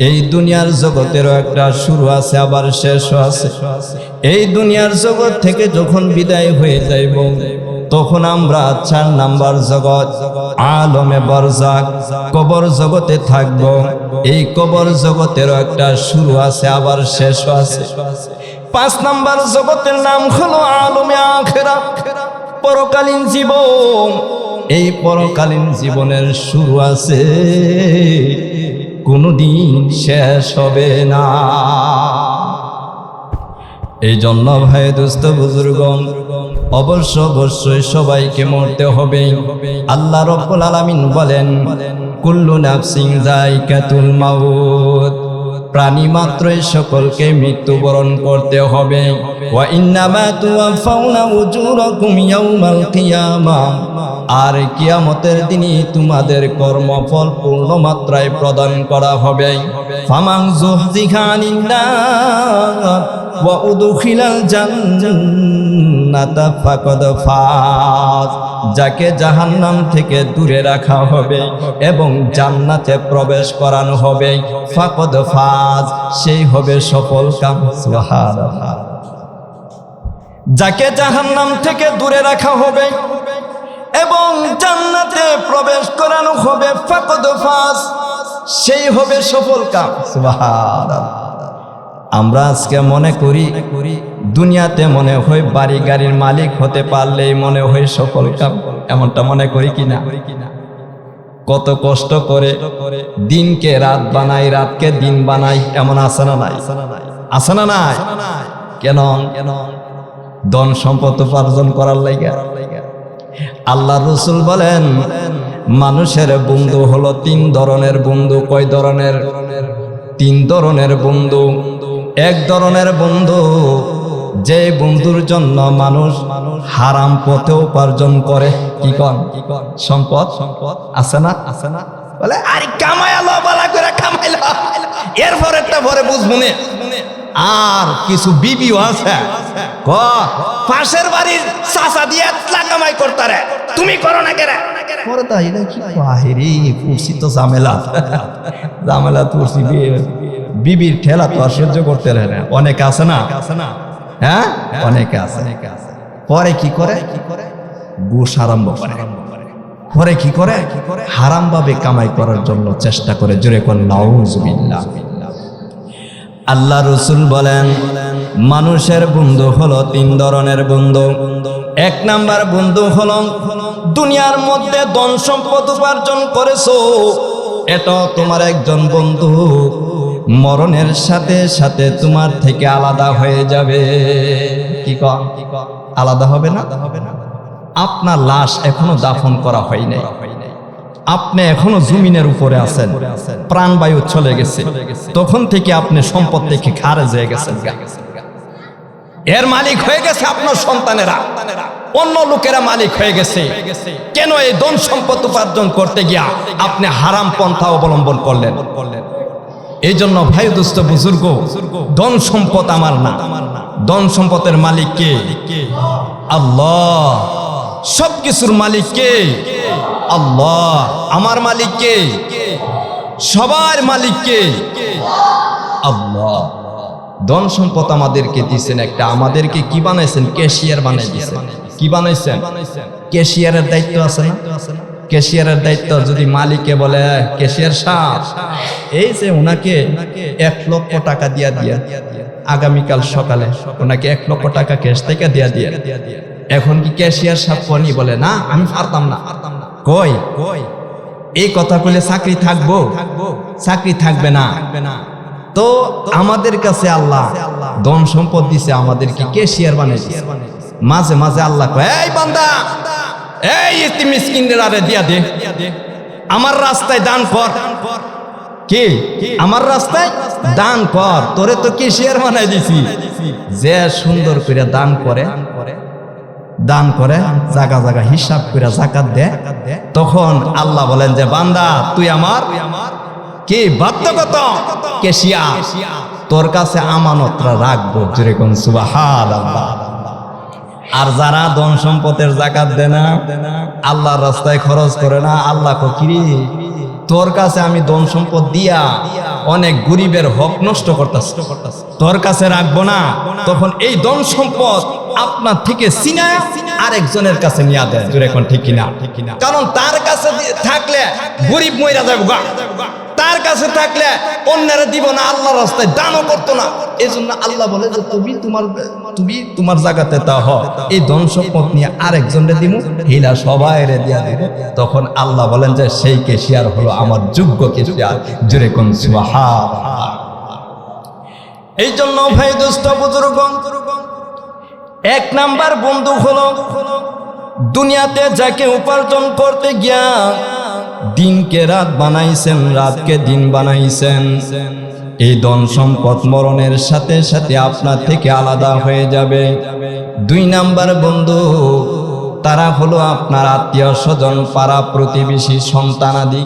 এই দুনিয়ার জগতেরও একটা শুরু আছে আবার শেষ আছে। এই দুনিয়ার জগৎ থেকে যখন বিদায় হয়ে যাইব, তখন আমরা চার নাম্বার জগৎ আলমে বারজাখ, কবর জগতে থাকব। এই কবর জগতেরও একটা শুরু আছে আবার শেষ আছে। পাঁচ নাম্বার জগতের নাম হলো আলমে আখিরাত, পরকালীন জীবন। এই পরকালীন জীবনের শুরু আছে, কোনদিন শেষ হবে না। এই জন্য ভাই দোস্ত বুজুর্গণ, অবশ্যই সবাইকে মরতে হবে। আল্লাহ রাব্বুল আলামিন বলেন, কুল্লু নাফসিন যায়কাতুল মাউত, প্রাণী মাত্রই সকলকে মৃত্যুবরণ করতে হবে। ওয়া ইন্নামা তুওয়াফাউনা উজুরাকুম ইয়াউমাল কিয়ামাহ, আর কিয়ামতের দিনই তোমাদের কর্মফল পূর্ণ মাত্রায় প্রদান করা হবে। ফামান যুহজিহা আনিন নার ওয়া উদখিলাল জান্নাতা ফাকাদ ফাজ, যাকে জাহান্নাম থেকে দূরে রাখা হবে এবং জান্নাতে প্রবেশ করানো হবে, ফাকাদ ফাজ, সেই হবে সফল কাম। সুবহানাল্লাহ। যাকে জাহান্নাম থেকে দূরে রাখা হবে এবং জান্নাতে প্রবেশ করানো হবে, ফাকাদ ফাজ, সেই হবে সফল কাম। সুবহানাল্লাহ। আমরা আজকে মনে করি দুনিয়াতে মনে হয় বাড়ি গাড়ির মালিক হতে পারলেই মনে হয় সফল কাম, এমনটা মনে করি কিনা? কত কষ্ট করে দিনকে রাত বানাই, রাতকে দিন বানাই, এমন আছে না নাই? আছে না নাই? কেন? ধন সম্পদ উপার্জন করার লাইগা। আল্লাহ রাসূল বলেন, মানুষের বন্ধু হলো তিন ধরনের বন্ধু। কয় ধরনের? তিন ধরনের বন্ধু। এক ধরনের বন্ধু, যে বন্ধুর জন্য মানুষ হারাম পথে উপার্জন করে। কি কন? সম্পদ আছে না? আছে না? বলে আরে কামাইলো, বালা করে কামাইলো, এরপরে পরে বুঝবো না। আর কিছু বিবিও আছে, পাশের বাড়ির চাচা দিয়ে কামাই করতারে, তুমি করো না কেন? পরে তাই কি বাহিরে কুরসি তো ঝামেলা তুরসি, বিবির ঠেলা তো আর সহ্য করতে পারে না। অনেকে আছে না? হ্যাঁ, অনেকে আছে। পরে কি করে? ঘুষ আরম্ভ করে। পরে কি করে? হারাম ভাবে কামাই করার জন্য চেষ্টা করে। জোরে কোন নাউজুবিল্লাহ। আল্লাহ রাসূল বলেন, মানুষের বন্ধু হলো তিন ধরনের বন্ধু। এক নাম্বার বন্ধু হলো দুনিয়ার মধ্যে ধন সম্পদ উপার্জন করেছো, এটা তোমার একজন বন্ধু। মরণের সাথে সাথে তোমার থেকে আলাদা হয়ে যাবে। কি কন? আলাদা হবে না? আপনার লাশ এখনো দাফন করা হয় নাই, আপনি এখনো জমিনের উপরে আছেন, প্রাণবায়ু চলে গেছে, তখন থেকে আপনি সম্পদ থেকে খারেজ হয়ে গেছেন। এর মালিক হয়ে গেছে আপনার সন্তানেরা, অন্য লোকেরা মালিক হয়ে গেছে। কেন? এই ধন সম্পদ উপার্জন করতে গিয়া আপনি হারাম পন্থা অবলম্বন করলেন। এই জন্য ভাই দোস্ত বুজুর্গ, ধন সম্পদ আমার না, ধন সম্পদের মালিক কে? আল্লাহ। সবকিছুর মালিক কে? আল্লাহ। আমার মালিক কে? সবার মালিক কে? আল্লাহ। ধন সম্পদ আমাদেরকে দিয়েছেন একটা, আমাদেরকে কি বানাইছেন? ক্যাশিয়ার বানাই দিয়েছেন। কি বানাইছেন? ক্যাশিয়ারের দায়িত্ব আছে না? ক্যাশিয়ারের দায়িত্ব যদি মালিকে বলে ক্যাশিয়ার সাহেব এই যে ওনাকে 1 লক্ষ টাকা দিয়া আগামীকাল সকালে ওনাকে 1 লক্ষ টাকা ক্যাশ থেকে দিয়া এখন কি ক্যাশিয়ার সাহেব কোনি বলে না আমি পারতাম না, কই এই কথা কইলে চাকরি থাকবো? চাকরি থাকবে না। তো আমাদের কাছে আল্লাহ ধন সম্পদ দিছে, আমাদেরকে ক্যাশিয়ার বানাইছে। মাঝে মাঝে আল্লাহ কয় এই বান্দা এই ইতিম মিসকিনদের আরে দিয়া দে, আমার রাস্তায় দান কর। কি আমার রাস্তায় দান কর, তোরে তো ক্যাশিয়ার বানাই দিছি। যে সুন্দর করে দান করে জায়গা জায়গা হিসাব করে যাকাত দে, তখন আল্লাহ বলেন যে বান্দা তুই আমার কি বাধ্যগত ক্যাশিয়ার, তোর কাছে আমানতরা রাখবো। যেরকম সুবহানাল্লাহ। আর যারা ধন সম্পদের যাকাত দেয় না, আল্লাহর রাস্তায় খরচ করে না, আল্লাহ কিরে তোর কাছে আমি ধন সম্পদ দিয়া অনেক গরিবের হক নষ্ট করতেছি, তোর কাছে রাখবো না। তখন এই ধন সম্পদ আপনার থেকে সিনায় আরেকজনের কাছে নিয়ে দেয়। যেরকম ঠিক কিনা? কারণ তার কাছে থাকলে গরিব মইরা যাবে, তার কাছে থাকলে অন্যরা দিব না, আল্লাহর রাস্তায় দানও করতো না। এই জন্য আল্লাহ বলে যে তুমি তোমার জায়গাতে তা হ, এই ধন সম্পদ নিয়ে আরেকজনের দিব, হিলা সবাই রে দিয়া দিব। তখন আল্লাহ বলেন যে সেই ক্যাশিয়ার হলো আমার যোগ্য ক্যাশিয়ার। যেরকম সুবহানাল্লাহ। এই জন্য ভাই দোস্ত বুজুর্গ, 1 নাম্বার বন্ধু হলো দুনিয়াতে যাকে উপার্জন করতে গিয়া দিনকে রাত বানাইছেন, রাতকে দিন বানাইছেন। এই ধন সম্পদ মরণের সাথে সাথে আপনার থেকে আলাদা হয়ে যাবে। 2 নাম্বার বন্ধু তারা হলো আপনার আত্মীয় স্বজন, পাড়া প্রতিবেশী, সন্তানাদি।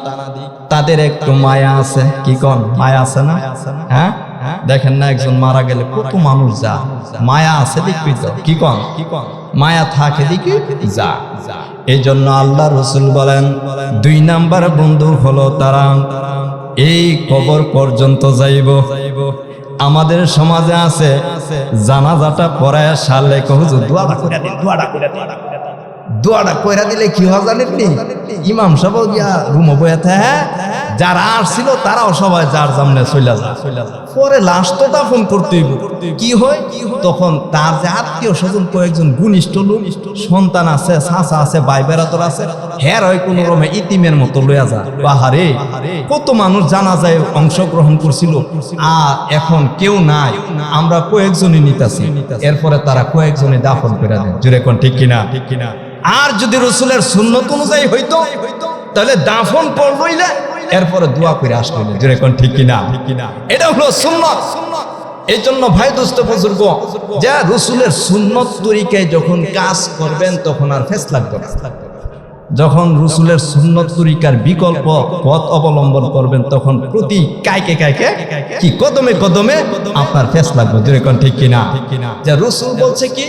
তাদের একটু মায়া আছে। কি কোন মায়া আছে না? হ্যাঁ দেখেন না, একজন মারা গেলে কত মানুষ যা মায়া আছে দেখবি তো। কি কোন মায়া থাকে দেখি যা। এই জন্য আল্লাহ রসুল বলেন 2 নাম্বার বন্ধু হলো তারা এই কবর পর্যন্ত যাইব। আমাদের সমাজে আছে জানাজাটা পড়ায় সালে হুজুর দোয়াটা কইরা দিলে কি হয় জানেন নি? ইমাম সাহেব গিয়া রুমে বইয়া থাকে, যারা আসছিল তারাও সবাই যার সামনে চলে যায়। পরে লাশ তো দাফন করতেই কি হয়, তখন তার যে আত্মীয় স্বজন কয়েকজন ঘনিষ্ঠ লোক, সন্তান আছে, চাচা আছে, ভাই বেড়াতর আছে, হের হয় কোন রকমে ইতিমের মতো লইয়া যায়। বাহারে কত মানুষ জানাজায় অংশগ্রহণ করছিল, আর এখন কেউ নাই, আমরা কয়েকজনই নিতেছি। এরপরে তারা কয়েকজনে দাফন করে দেয়। জুড়ে কোন ঠিক কিনা? আর যদি রসুলের সুন্নত অনুযায়ী হইতো তাহলে দাফন করলইলে এরপরে দোয়া করে আসলো। যেরকম ঠিক কিনা? এটা হলো সুন্নত। এই জন্য ভাই দোস্ত বুজুর্গ, যে রসুলের সুন্নত তরিকায় যখন কাজ করবেন তখন আর ফেস লাগবে না। যখন রসুলের সুন্নত তরিকার বিকল্প পথ অবলম্বন করবেন তখন প্রতি কাইকে কি কদমে কদমে আপনার ফেস লাগবে। যেরকম ঠিক কিনা? যে রসুল বলছে কি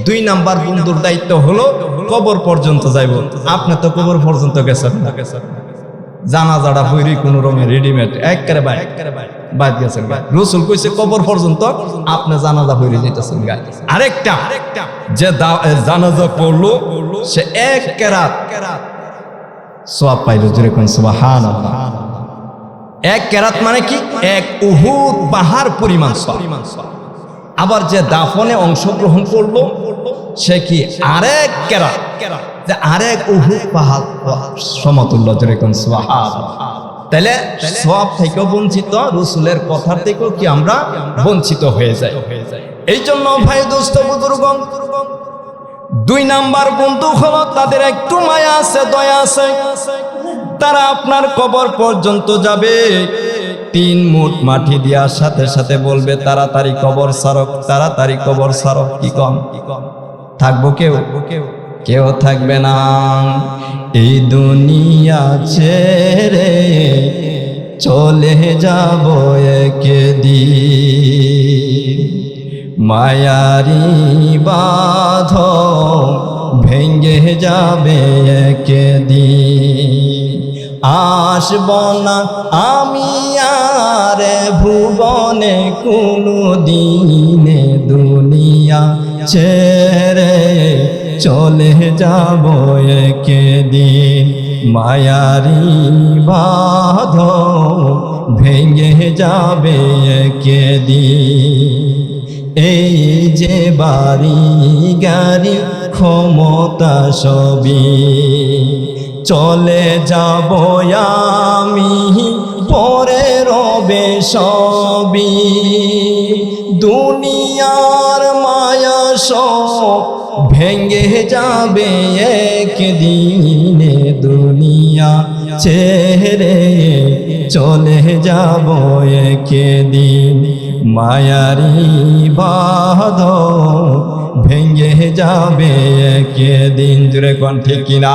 2 নাম্বার বন্ধুর দায়িত্ব হলো কবর পর্যন্ত যাইব। আপনি তো কবর পর্যন্ত গেছেন, জানাজাটা হইরি কোন রকমের রেডিমেড একেবারে বাইরে গেছেন। রসুল কইছে কবর পর্যন্ত আপনি জানাজা হইরে যেতেছেন। আরেকটা যে জানাজা পড়লো সে 1 কেরাত সওয়াব পাইল। যেরকম সুবহানাল্লাহ। 1 কেরাত মানে কি? 1 উহুদ পাহাড় পরিমাণ সওয়াব। আবার যে দাফনে অংশগ্রহণ করলো সে কি আরেক কেরাত, যে আরেক উহুদ পাহাড় সমতুল্য। যেরকম সুবহানাল্লাহ। তাহলে সওয়াব থেকেও বঞ্চিত, রসুলের কথার থেকেও কি আমরা বঞ্চিত হয়ে যাই। এই জন্য ভাই দোস্ত বুজুর্গ, 2 নাম্বার বন্ধু হলো তাদের একটু মায়া আছে, দয়া আছে। তারা আপনার কবর পর্যন্ত যাবে, 3 মুঠ মাটি দেওয়ার সাথে সাথে বলবে তাড়াতাড়ি কবর সারক, তাড়াতাড়ি কবর সারক। কি কম থাকবো? কেউ থাকবে না। এই দুনিয়া ছেড়ে চলে যাব একদিন, মায়ারি বাঁধন ভেঙে যাবে একদিন। আসব না আমি আর রে ভুবনে কোনো দিনে দুনিয়া ছেড়ে চলে যাব একদিন মায়ারি বাঁধন ভেঙে যাবে একদিন এই যে বাড়ি গাড়ি ক্ষমতা সবই চলে যাব আমি পরে রবে সবই দুনিয়ার মায়া সব ভেঙে যাবে একদিনে দুনিয়া ছেড়ে চলে যাব একদিন মায়ারি বাঁধন ভেঙে যাবে একদিন জুড়ে কোন ঠিক কিনা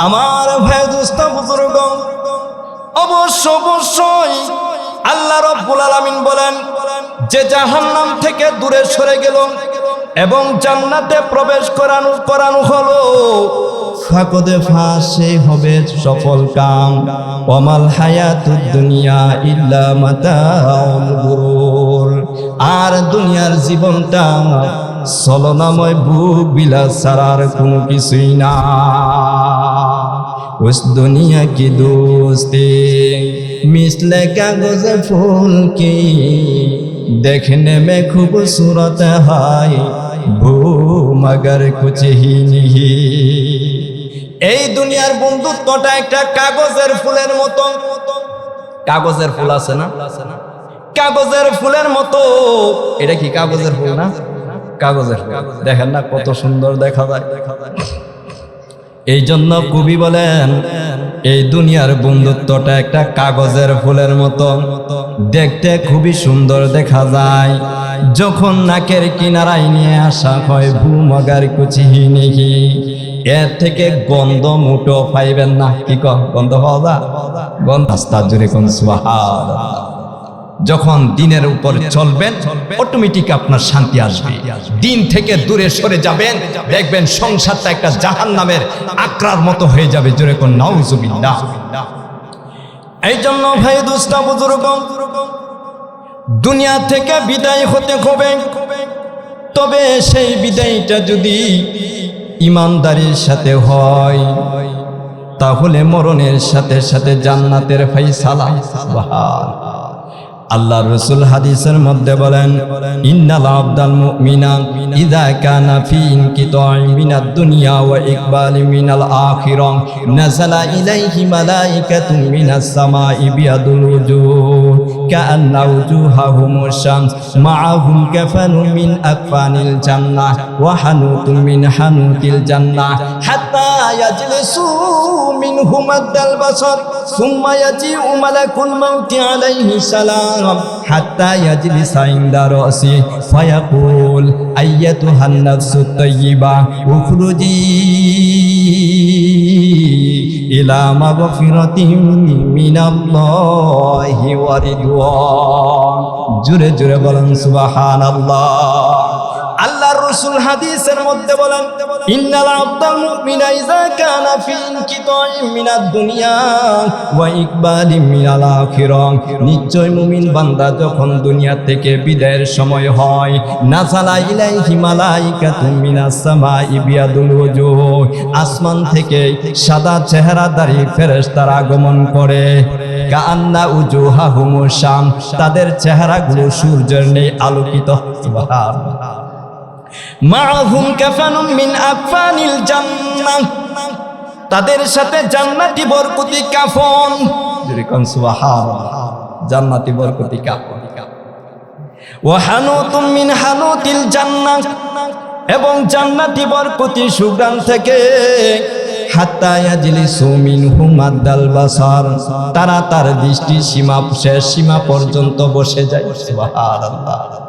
আমার ভাই দোস্ত বুজুর্গ অবশ্যই আল্লাহ রাব্বুল আলামিন বলেন যে জাহান্নাম থেকে দূরে সরে গেল এবং জান্নাতে প্রবেশ করানো হলো ফাকদে ফাসে হবে সফল কাম ওয়ামাল হায়াতুদ দুনিয়া ইল্লা মাতাউল গুরুর আর দুনিয়ার জীবনটা ছলনাময় বুক বিলাস ছাড়ার কোনো কিছুই না उस दुनिया की दोस्ती मिसले कागज फूल की देखने में खूबसूरत है वो मगर कुछ ही नहीं এই দুনিয়ার বন্ধুত্বটা একটা কাগজের ফুলের মতো কাগজের ফুল আছে না কাগজের ফুলের মতো এটা কি কাগজের ফুল না কাগজের দেখেন না কত সুন্দর দেখা যায় এই জন্য কবি বলেন এই দুনিয়ার বন্ধুত্বটা একটা কাগজের ফুলের মতো দেখতে খুবই সুন্দর দেখা যায় যখন নাকের কিনারায় নিয়ে আসা হয় ভূমগার কুচিহি নেহি এর থেকে গন্ধ মুটো পাইবেন না কি গন্ধ পাওয়া যায় গন্ধ রাস্তা জুড়ে কোন সুবহানাল্লাহ যখন দিনের উপর চলবেন অটোমেটিক আপনার শান্তি আসবে দিন থেকে দূরে সরে যাবেন দেখবেন সংসারটা একটা জাহান্নামের আকরার মতো হয়ে যাবে জোরে কোন নাউজুবিল্লাহ এই জন্য ভাই দোস্ত বুজুর্গ দুনিয়া থেকে বিদায় হতে হবে তবে সেই বিদায়টা যদি ইমানদারির সাথে হয় তাহলে মরণের সাথে সাথে জান্নাতের ফায়সালা সুবহানাল্লাহ আল্লাহ রাসূল হাদিসের মধ্যে বলেন ইন্নাল আবদাল মুমিনা ইযা কানা ফি ইনকিতাই মিনাদ দুনিয়া ওয়া ইকবালি মিনাল আখিরাহ নাযালা ইলাইহি মালাইকাতুন মিনাস সামাই বিয়াদুল ওজুহ কাআন্না ওজুহাহুমুশ শামস মাআহুম কাফানুম মিন আকফানিল জান্নাহ ওয়া হানুতুম মিন হানুতিল জান্নাহ হাত্তা ইয়াজলিসু মিনহুম আদাল বাসার সুম্মা ইয়াজিউ মালাকুল মাউতি আলাইহি সালাম حتى يجلس عند رأسه فيقول أيتها النفس الطيبة اخرجي إلى مغفرة من الله ورضوان জোরে জোরে বলেন সুবহানাল্লাহ আল্লাহর রাসূল হাদিসের মধ্যে বলেন ইন্নাল আবদাল মুমিনা ইযা কানা ফি ইনকিতাই মিনাদ দুনিয়া ওয়া ইকবালি মিনাল আখিরাহ নিশ্চয় মুমিন বান্দা যখন দুনিয়া থেকে বিদায়ের সময় হয় নাযালা ইলাইহি মালাইকাতুম মিনাস সামাই বিয়াদুল ওজুহ আসমান থেকে সাদা চেহারাদারী ফেরেশতারা আগমন করে কাআন্না উজুহাহুমুশ শামস তাদের চেহারাগুলো সূর্যের ন্যায় আলোকিত সুবহানাল্লাহ মাআহুম কাফানুম মিন আকফানিল জান্নাহ তাদের সাথে জান্নাতি বরকতি কাফন যেরকম সুবহানাল্লাহ জান্নাতি বরকতি কাফন ওয়া হানুতুম মিন হানুতিল জান্নাহ এবং জান্নাতি বরকতি সুগ্রাণ থেকে হাত্তা ইয়াজলিসু মিনহুম আদাল বাসার তারা তার দৃষ্টি সীমা শেষ সীমা পর্যন্ত বসে যায় সুবহানাল্লাহ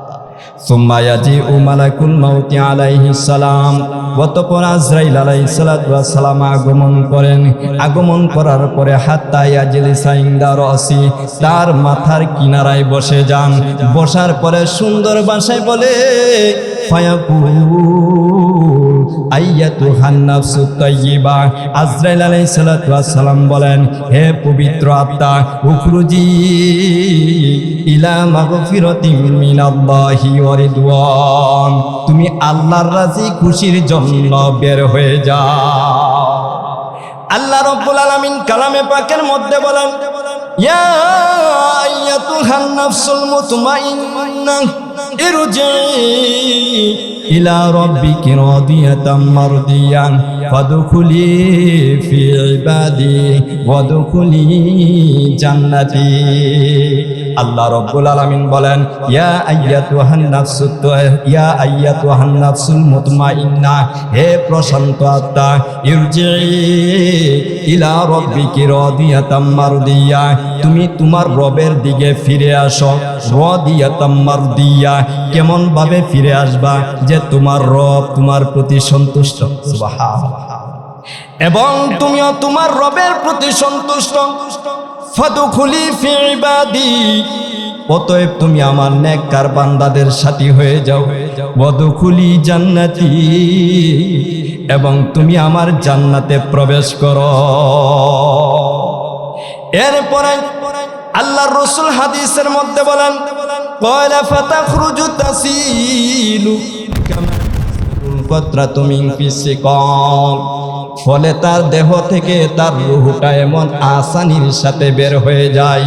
সুম্মা ইয়াজিউ মালাকুল মাউতি আলাইহিস সালাম অতঃপর আজরাইল আলাইহিস সালাতু ওয়াস সালাম আগমন করেন আগমন করার পরে হাত্তা ইয়াজলিসা ইনদা রাসি তার মাথার কিনারায় বসে যান বসার পরে সুন্দর ভাষায় বলে ফায়াকুল আইয়াতুহান নাফসুত তাইয়্যিবা, আজরাইল আলাইহিস সালাতু ওয়াস সালাম বলেন, হে পবিত্র আত্মা, উখরুজি ইলা মাগফিরাতিম মিনাল্লাহি ওয়া রিদওয়ান, তুমি আল্লাহর রাজি খুশির জন্য বের হয়ে যাও। আল্লাহ রাব্বুল আলামিন কালামে পাকের মধ্যে বলেন, ইয়া আইয়াতুহান নাফসুল মুতমাইন্নাহ ইরজিই ইলা রাব্বিকি রাদিয়াতাম মারদিয়ান ফাদখুলি ফি ইবাদি ওয়াদখুলি জান্নাতি। আল্লাহ রাব্বুল আলামিন বলেন, ইয়া আইয়াতুহান নাফসুল মুতমাইন্নাহ, হে প্রশান্ত আত্মা, ইরজিই ইলা রাব্বিকি রাদিয়াতাম মারদিয়া, তুমি তোমার রবের দিকে ফিরে আসো। রাদিয়াতাম মারদিয়া, কেমন ভাবে ফিরে আসবা যে তোমার রব তোমার প্রতি সন্তুষ্ট, সুবহানাল্লাহ, এবং তুমিও তোমার রবের প্রতি সন্তুষ্ট। ফাদখুলি ফি ইবাদি, অতএব তুমি আমার নেককার বান্দাদের সাথী হয়ে যাও। ওয়াদখুলি জান্নাতি, এবং তুমি আমার জান্নাতে প্রবেশ করো। এরপরে আল্লাহর রাসূল হাদিসের মধ্যে বলেন, ক্বালা ফাতাখরুজু তাসিলু কামা তাসিলুল ফাতরাতু মিন ফিসিকাম, ফলে তার দেহ থেকে তার রূহটা এমন আসানির সাথে বের হয়ে যায়,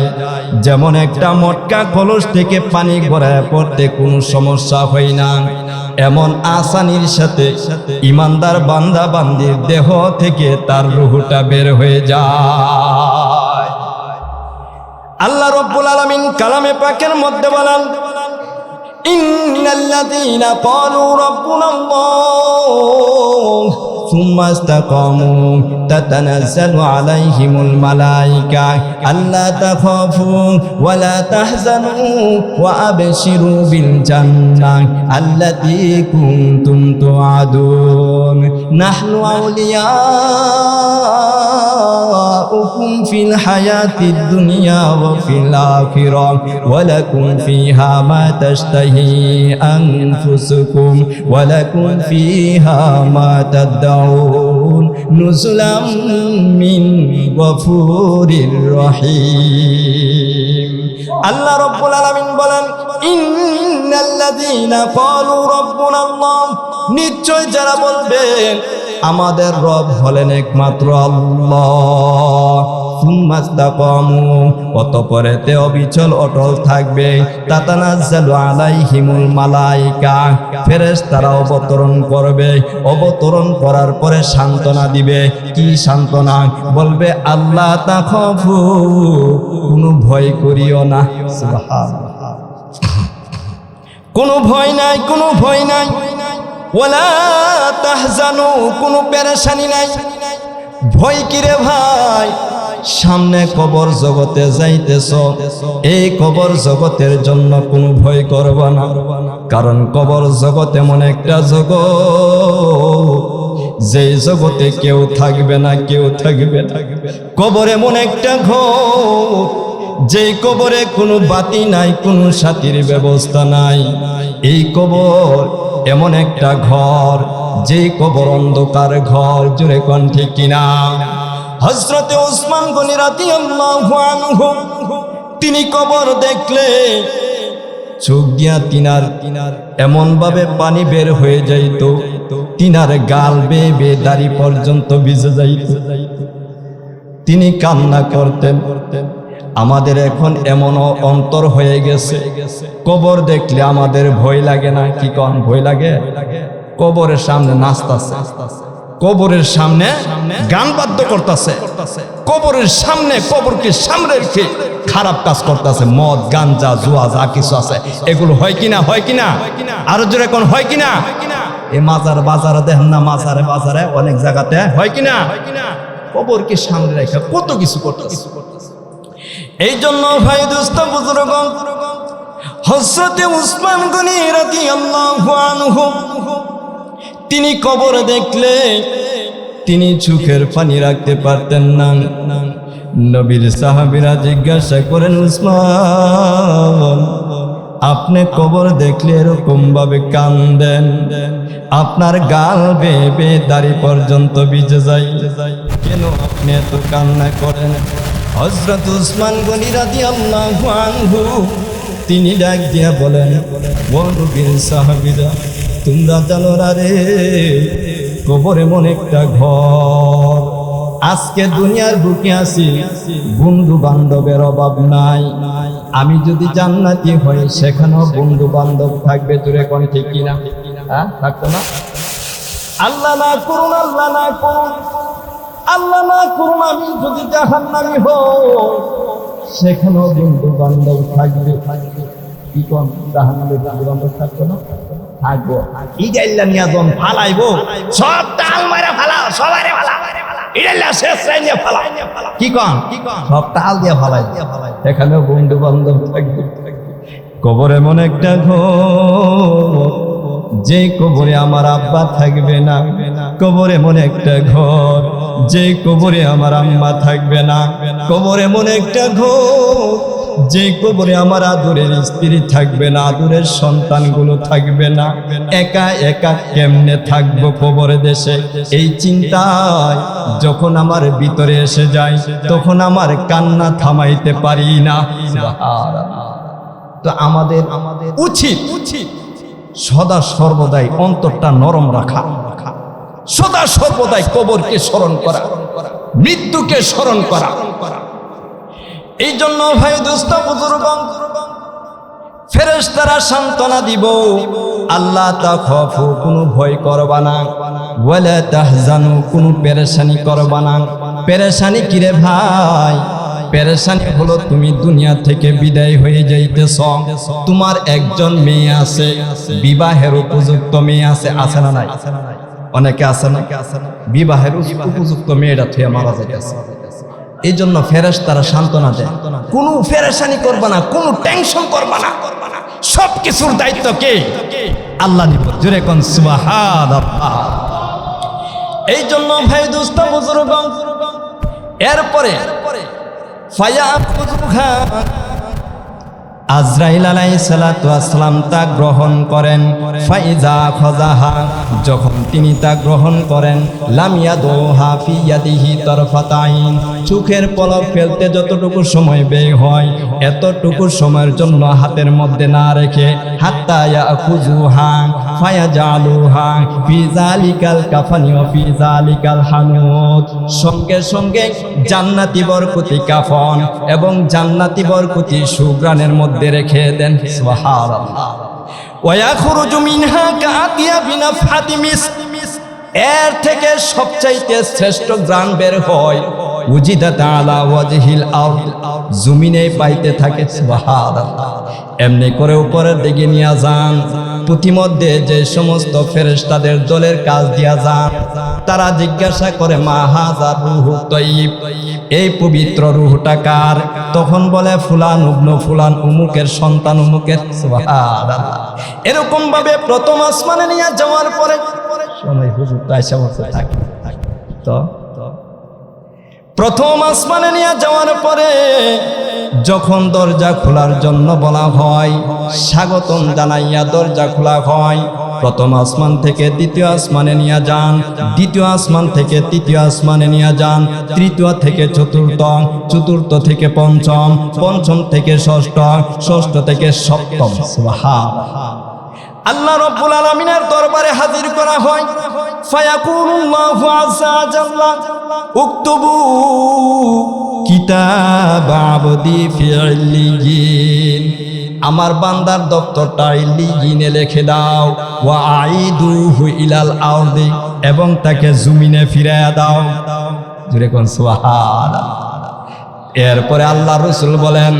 যেমন একটা মটকা কলস থেকে পানি গড়ায় পড়তে কোনো সমস্যা হয় না, এমন আসানির সাথে ইমানদার বান্দা বান্দির দেহ থেকে তার রূহটা বের হয়ে যায়। আল্লাহ রাব্বুল আলামিন কালামে পাকের মধ্যে বলেন, ইন্নাল্লাযীনা ক্বালু রাব্বুনাল্লাহ সুম্মা ইসতাকামু তাতানাজ্জালু আলাইহিমুল মালায়েকা আল্লা তাখাফু ওয়া লা তাহজানু ওয়া আবশিরু বিল জান্নাহ আল্লাতী কুনতুম তুআদুন নাহনু আউলিয়াউকুম ফিল হায়াতিদ দুনিয়া ওয়া ফিল আখিরাহ ওয়া লাকুম ফিহা মা তাশতাহি আনফুসুকুম ওয়া লাকুম ফিহা মা তাদউন নুজুলাম মিন গফুরির রহিম। আল্লাহ রাব্বুল আলামিন বলেন, ইন্নাল্লাযীনা ক্বালু রাব্বুনাল্লাহ, নিশ্চয় যারা বলবেন আমাদের রব হলেন একমাত্র আল্লাহ, সুম্মা ইসতাকামু, অতঃপরেতে অবিচল অটল থাকবে, তাতানাজ্জালু আলাইহিমুল মালায়েকা, ফেরেশতারা অবতরণ করবে, অবতরণ করার পরে সান্ত্বনা দিবে। কি সান্ত্বনা? বলবে আল্লাহ তাখাফু, কোনো ভয় করিও না, সুবহানাল্লাহ, কোনো ভয় নাই, কোনো ভয় নাই, ওয়ালা তাহজানু, কোনো পেরেশানি নাই। ভয় কিরে ভাই? সামনে কবর জগতে যাইতেছ, এই কবর জগতের জন্য কোনো ভয় করবা না, কারণ কবর জগৎ এমন একটা জগৎ যেই জগতে কেউ থাকবে না, কেউ থাকবে না। কবর এমন একটা ঘর যেই কবরে কোনো বাতি নাই, কোনো সাথীর ব্যবস্থা নাই। এই কবর এমন একটা ঘর যেই কবর অন্ধকার ঘর, জোরে কোন ঠিক কিনা? হযরতে উসমান গনি রাদিয়াল্লাহু আনহু, তিনি কবর দেখলে চোখ দিয়া তিনার এমন ভাবে পানি বের হয়ে যাইত, তিনার গাল বেয়ে বেয়ে দাড়ি পর্যন্ত ভিজে যাইত, তিনি কান্না করতেন। আমাদের এখন এমন অন্তর হয়ে গেছে, কবর দেখলে আমাদের ভয় লাগে না। কি কোন ভয় লাগে? কবরের সামনে নাচতাছে, কবরের সামনে গান বাদ্য করতেছে, কবরের সামনে কবরকে সামনে রেখে খারাপ কাজ করতেছে, মদ গাঞ্জা জুয়া যা কিছু আছে এগুলো হয় কিনা? হয় কিনা? আরো জোরে কোন হয় কিনা? এই মাজার বাজারে দেখেন না, মাজারে বাজারে অনেক জায়গাতে হয় কিনা? কবরকে সামনে রেখে কত কিছু করতেছে। এই জন্য ভাই দোস্ত বুজুর্গ, হযরতে উসমান গনি রাদিয়াল্লাহু আনহু, তিনি কবর দেখলে তিনি চোখের পানি রাখতে পারতেন না। নবীর সাহাবীরা জিজ্ঞাসা করেন, উসমান আপনি কবর দেখলে এরকম ভাবে কান্দেন, আপনার গাল বেয়ে বেয়ে দাড়ি পর্যন্ত ভিজে যায়। কেন আপনি এত কান্না করেন? হযরত উসমান গনি রাদিয়াল্লাহু আনহু তিনি ডাক দিয়া বলেন, ও নবীর সাহাবীরা, তোমরা জানো না রে, কবর এমন একটা ঘর। আজকে দুনিয়ার বুকে আছি, বন্ধু বান্ধবের অভাব নাই। আমি যদি জান্নাতি হই, সেখানেও বন্ধু বান্ধব থাকবে। জোরে কোন ঠিক কিনা? হ্যাঁ, থাকতো না? আল্লাহ না করুন, আল্লাহ না করুন, আল্লাহ না করুন, আমি যদি জাহান্নামী হই, সেখানেও বন্ধু বান্ধব থাকবে। কি কোন জাহান্নামের বন্ধু বান্ধব থাকতো না? থাকবো। ইজাইল্লা নিয়া জন ফালাইবো, সব টাল মারা ফালাও, সবারে ফালা, ইজাইল্লা শেষ রাই নিয়া ফালা। কি কোন? সব টাল দিয়া ফালাই, এখানেও বন্ধু বান্ধব থাকবে। কবর এমন একটা ঘর, যে কবরে আমার আব্বা থাকবে না। কবর এমন একটা ঘর, যে কবরে আমার আম্মা থাকবে না। কবর এমন একটা ঘর, যে কবরে আমার আদরের স্ত্রী থাকবে না, আদরের সন্তানগুলো থাকবে না। একা একা কেমনে থাকবো কবরে দেশে? এই চিন্তায় যখন আমার ভিতরে এসে যায়, তখন আমার কান্না থামাইতে পারি না। তো আমাদের উচিত সদা সর্বদাই অন্তরটা নরম রাখা, সদা সর্বদাই কবরকে স্মরণ করা, মৃত্যুকে স্মরণ করা। এই জন্য ভাই দোস্ত বুজুর্গ, ফেরেশতারা সান্ত্বনা দিব, আল্লাহ তাখাফু, কোনো ভয় করবা না, ওয়ালা তাহজানু, কোনো পেরেশানি করবা না। পেরেশানি কিরে ভাই? পেরেশানি হলো তুমি দুনিয়া থেকে বিদায় হয়ে যাইতেছ। তোমার একজন মেয়ে আছে, বিবাহের উপযুক্ত মেয়ে আছে, আছে না নাই? অনেকে আছে না, বিবাহের উপযুক্ত মেয়েটা থেকে মারা যাইতেছে। এই জন্য ফেরেশতারা সান্ত্বনা দেয়, কোনো পেরেশানি করবা না, কোনো টেনশন করবা না, সব কিছুর দায়িত্ব কে? আল্লাহ নিব। জোরে কোন সুবহানাল্লাহ। এই জন্য ভাই দোস্ত বুজুর্গ, এরপরে আজরাইল আলাইহিস সালাতু ওয়াস সালাম তা গ্রহণ করেন। ফাইজা খাযাহা, যখন তিনি তা গ্রহণ করেন, লাম ইয়াদুহা ফি ইয়াদিহি তারফাত আইন, চোখের পলক ফেলতে যতটুকু সময় ব্যয় হয়, এতটুকু সময়ের জন্য হাতের মধ্যে না রেখে, হাত্তা ইয়াখুযুহা ফায়াজালুহা ফি যালিকাল কাফানি ওয়া ফি যালিকাল হানুত, সঙ্গে সঙ্গে জান্নাতি বরকতি কাফন এবং জান্নাতি বরকতি সুগ্রানের মধ্যে রেখে দেন। সুবহানাল্লাহ। ওয়া ইয়াখরুজু মিনহা কাআতিয়াবি নাফহাতি মিসক, এর থেকে সবচাইতে শ্রেষ্ঠ গ্রান বের হয়, উজিদাত আলা ওয়াজহিল আরদ, জমিনে পাইতে থাকে। সুবহানাল্লাহ। এমনি করে উপরের দিকে নিয়ে যান, প্রতিমধ্যে যে সমস্ত ফেরেশতাদের দলের কাজ দিয়া যান, তারা জিজ্ঞাসা করে, মা হাযা রূহু তাইয়্যিব, এই পবিত্র রূহটা কার? তখন বলে, ফুলান ইবনে ফুলান, উমুকের সন্তান উমুকের। সুবহানাল্লাহ। এরকম ভাবে প্রথম আসমানে নিয়ে যাওয়ার পরে সময় হুজুর তো আয়েশা বলতে থাকে, তো প্রথম আসমানে নিয়ে যাওয়ার পরে যখন দরজা খোলার জন্য বলা হয়, স্বাগতম জানাইয়া দরজা খোলা হয়। প্রথম আসমান থেকে দ্বিতীয় আসমানে নিয়ে যান, দ্বিতীয় আসমান থেকে তৃতীয় আসমানে নিয়ে যান, তৃতীয় থেকে চতুর্থ, চতুর্থ থেকে পঞ্চম, পঞ্চম থেকে ষষ্ঠ, ষষ্ঠ থেকে সপ্তম। সুবহানাল্লাহ। আল্লাহ রাব্বুল আলামিনের দরবারে হাজির করা হয়। ফায়াকুলুল্লাহু আযজা ওয়া জাল্লা, উকতুবু কিতাব আবদি ফি ইল্লিয়িন, আমার বান্দার দপ্তরটা ইল্লিয়িনে লিখে দাও। ওয়া আইদুহু ইলাল আরদি, এবং তাকে জমিনে ফিরিয়ে দাও। জোরে কোন সুবহানাল্লাহ। এরপরে আল্লাহ রাসূল বলেন,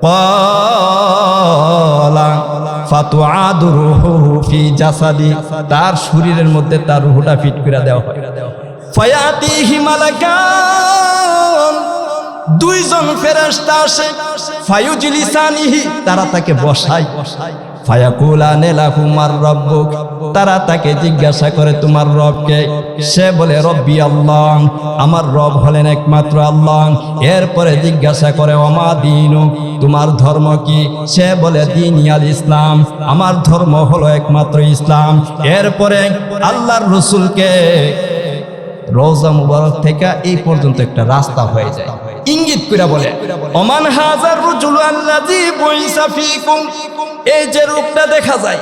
ক্বালা ফাতুআদু রূহুহু ফি জাসাদি, তার শরীরের মধ্যে তার রূহটা ফিট করে দেওয়া হয়। ফায়াতিহি মালাকান, দুইজন ফেরেশতা আসে। ফায়ুজলিসানিহি, তারা তাকে বসায়। ফায়াকুলানে লাহু মার রাব্বুক, তারা তাকে জিজ্ঞাসা করে তোমার রবকে? সে বলে রব্বি আল্লাহ, আমার রব হলেন একমাত্র আল্লাহ। এরপরে জিজ্ঞাসা করে ওমা দীনুক, তোমার ধর্ম কি? সে বলে দীনি আল ইসলাম, আমার ধর্ম হলো একমাত্র ইসলাম। এরপরে আল্লাহর রাসূলকে রওজা মুবারক থেকে এই পর্যন্ত একটা রাস্তা হয়ে যায়, ইঙ্গিত করে বলে ওমান হাজার রুজুল আল্লাযী বুইসা ফীকুম, এই যে রূপটা দেখা যায়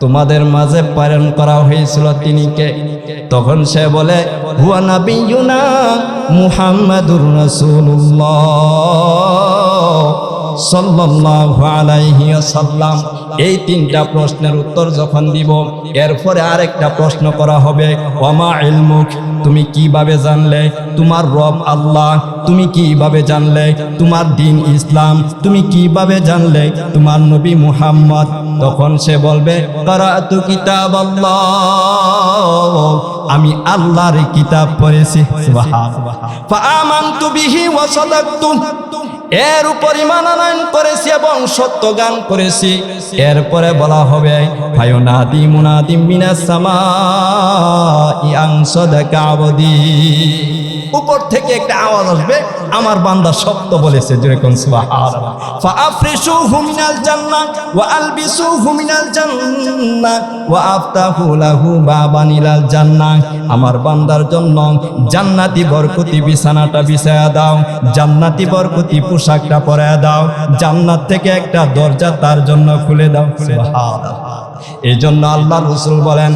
তোমাদের মাঝে প্রেরণ করা হয়েছিল তিনি কে? তখন সে বলে হুয়া নাবিয়ুনা মুহাম্মাদুর রাসূলুল্লাহ সাল্লাল্লাহু আলাইহি ওয়াসাল্লাম। এই তিনটা প্রশ্নের উত্তর যখন দিব, এরপরে আরেকটা প্রশ্ন করা হবে ওয়ামা ইলমুক, তুমি কিভাবে জানলে তোমার রব আল্লাহ? তুমি কিভাবে জানলে তোমার দ্বীন ইসলাম? তুমি কিভাবে জানলে তোমার নবী মুহাম্মদ? তখন সে বলবে কারাতু কিতাবাল্লাহ, আমি আল্লাহর কিতাব পড়েছি। সুবহানাল্লাহ। ফাআমানতু বিহি ওয়া সাদাকতু, এর উপর ঈমান আনয়ন করেছি এবং সত্য গান করেছি। এরপরে বলা হবে ফায়ুনাদি মুনাদিম মিনাস সামাই আন সাদাকা আবদি, উপর থেকে একটা আওয়াজ আসবে আমার বান্দা সত্য বলেছে, যেরকম সুবহানাল্লাহ। ফাআফরিশুহু মিনাল জান্নাহ ওয়া আলবিসুহু মিনাল জান্নাহ ওয়া আফতাহু লাহু বাবান ইলাল জান্নাহ, আমার বান্দার জন্য জান্নাতি বরকতি বিছানাটা বিছায়া দাও, জান্নাতি বরকতি পোশাকটা পরায়া দাও, জান্নাত থেকে একটা দরজা তার জন্য খুলে দাও। সুবহানাল্লাহ। এই জন্য আল্লাহ রাসূল বলেন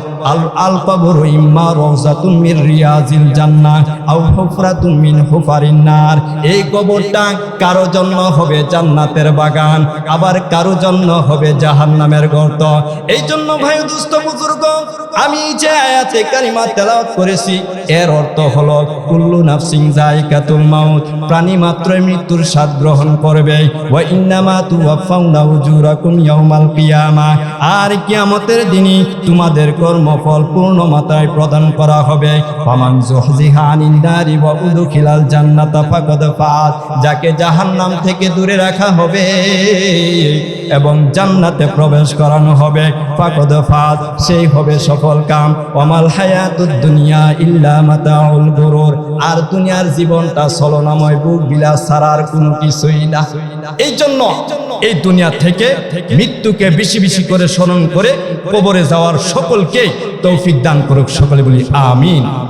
আল কবরু ইম্মা রাওযাতুম মির রিয়াজিল জান্নাহ আও হুফরাতুম মিন হুফারিন নার, এই কবরটা কারো জন্য হবে জান্নাতের বাগান, আবার কারো জন্য হবে জাহান্নামের গর্ত। এই জন্য ভাই দোস্ত বুজুর্গ, আমি যে আয়াতে কারিমা তেলাওয়াত করেছি এর অর্থ হলো কুল্লু নাফসিন যায়িকাতুল মাউত, প্রাণী মাত্রই মৃত্যুর স্বাদ গ্রহণ করবে। ওয়া ইন্নামা তুওয়াফাউনা উজুরাকুম ইয়াউমাল কিয়ামা, আর কিয়ামতের দিনই তোমাদের কর্মফল পূর্ণ মাত্রায় প্রদান করা হবে। ফামান যুহজিহা আনিন নারি ওয়া উদখিলাল জান্নাতা ফাকাদ ফাত, যাকে জাহান্নাম থেকে দূরে রাখা হবে এবং জান্নাতে প্রবেশ করানো হবে, ফাকাদ ফাত, সেই হবে সফল কাম। ওয়ামাল হায়াতুদ দুনিয়া ইল্লা মাতাউল গুরুর, আর দুনিয়ার জীবনটা ছলনাময় বুক বিলাস ছাড়া আর কোনো কিছুই না। এই জন্য এই দুনিয়া থেকে মৃত্যুকে বেশি বেশি করে স্মরণ করে কবরে যাওয়ার সকলকে তৌফিক দান করুক, সকলে বলি আমিন।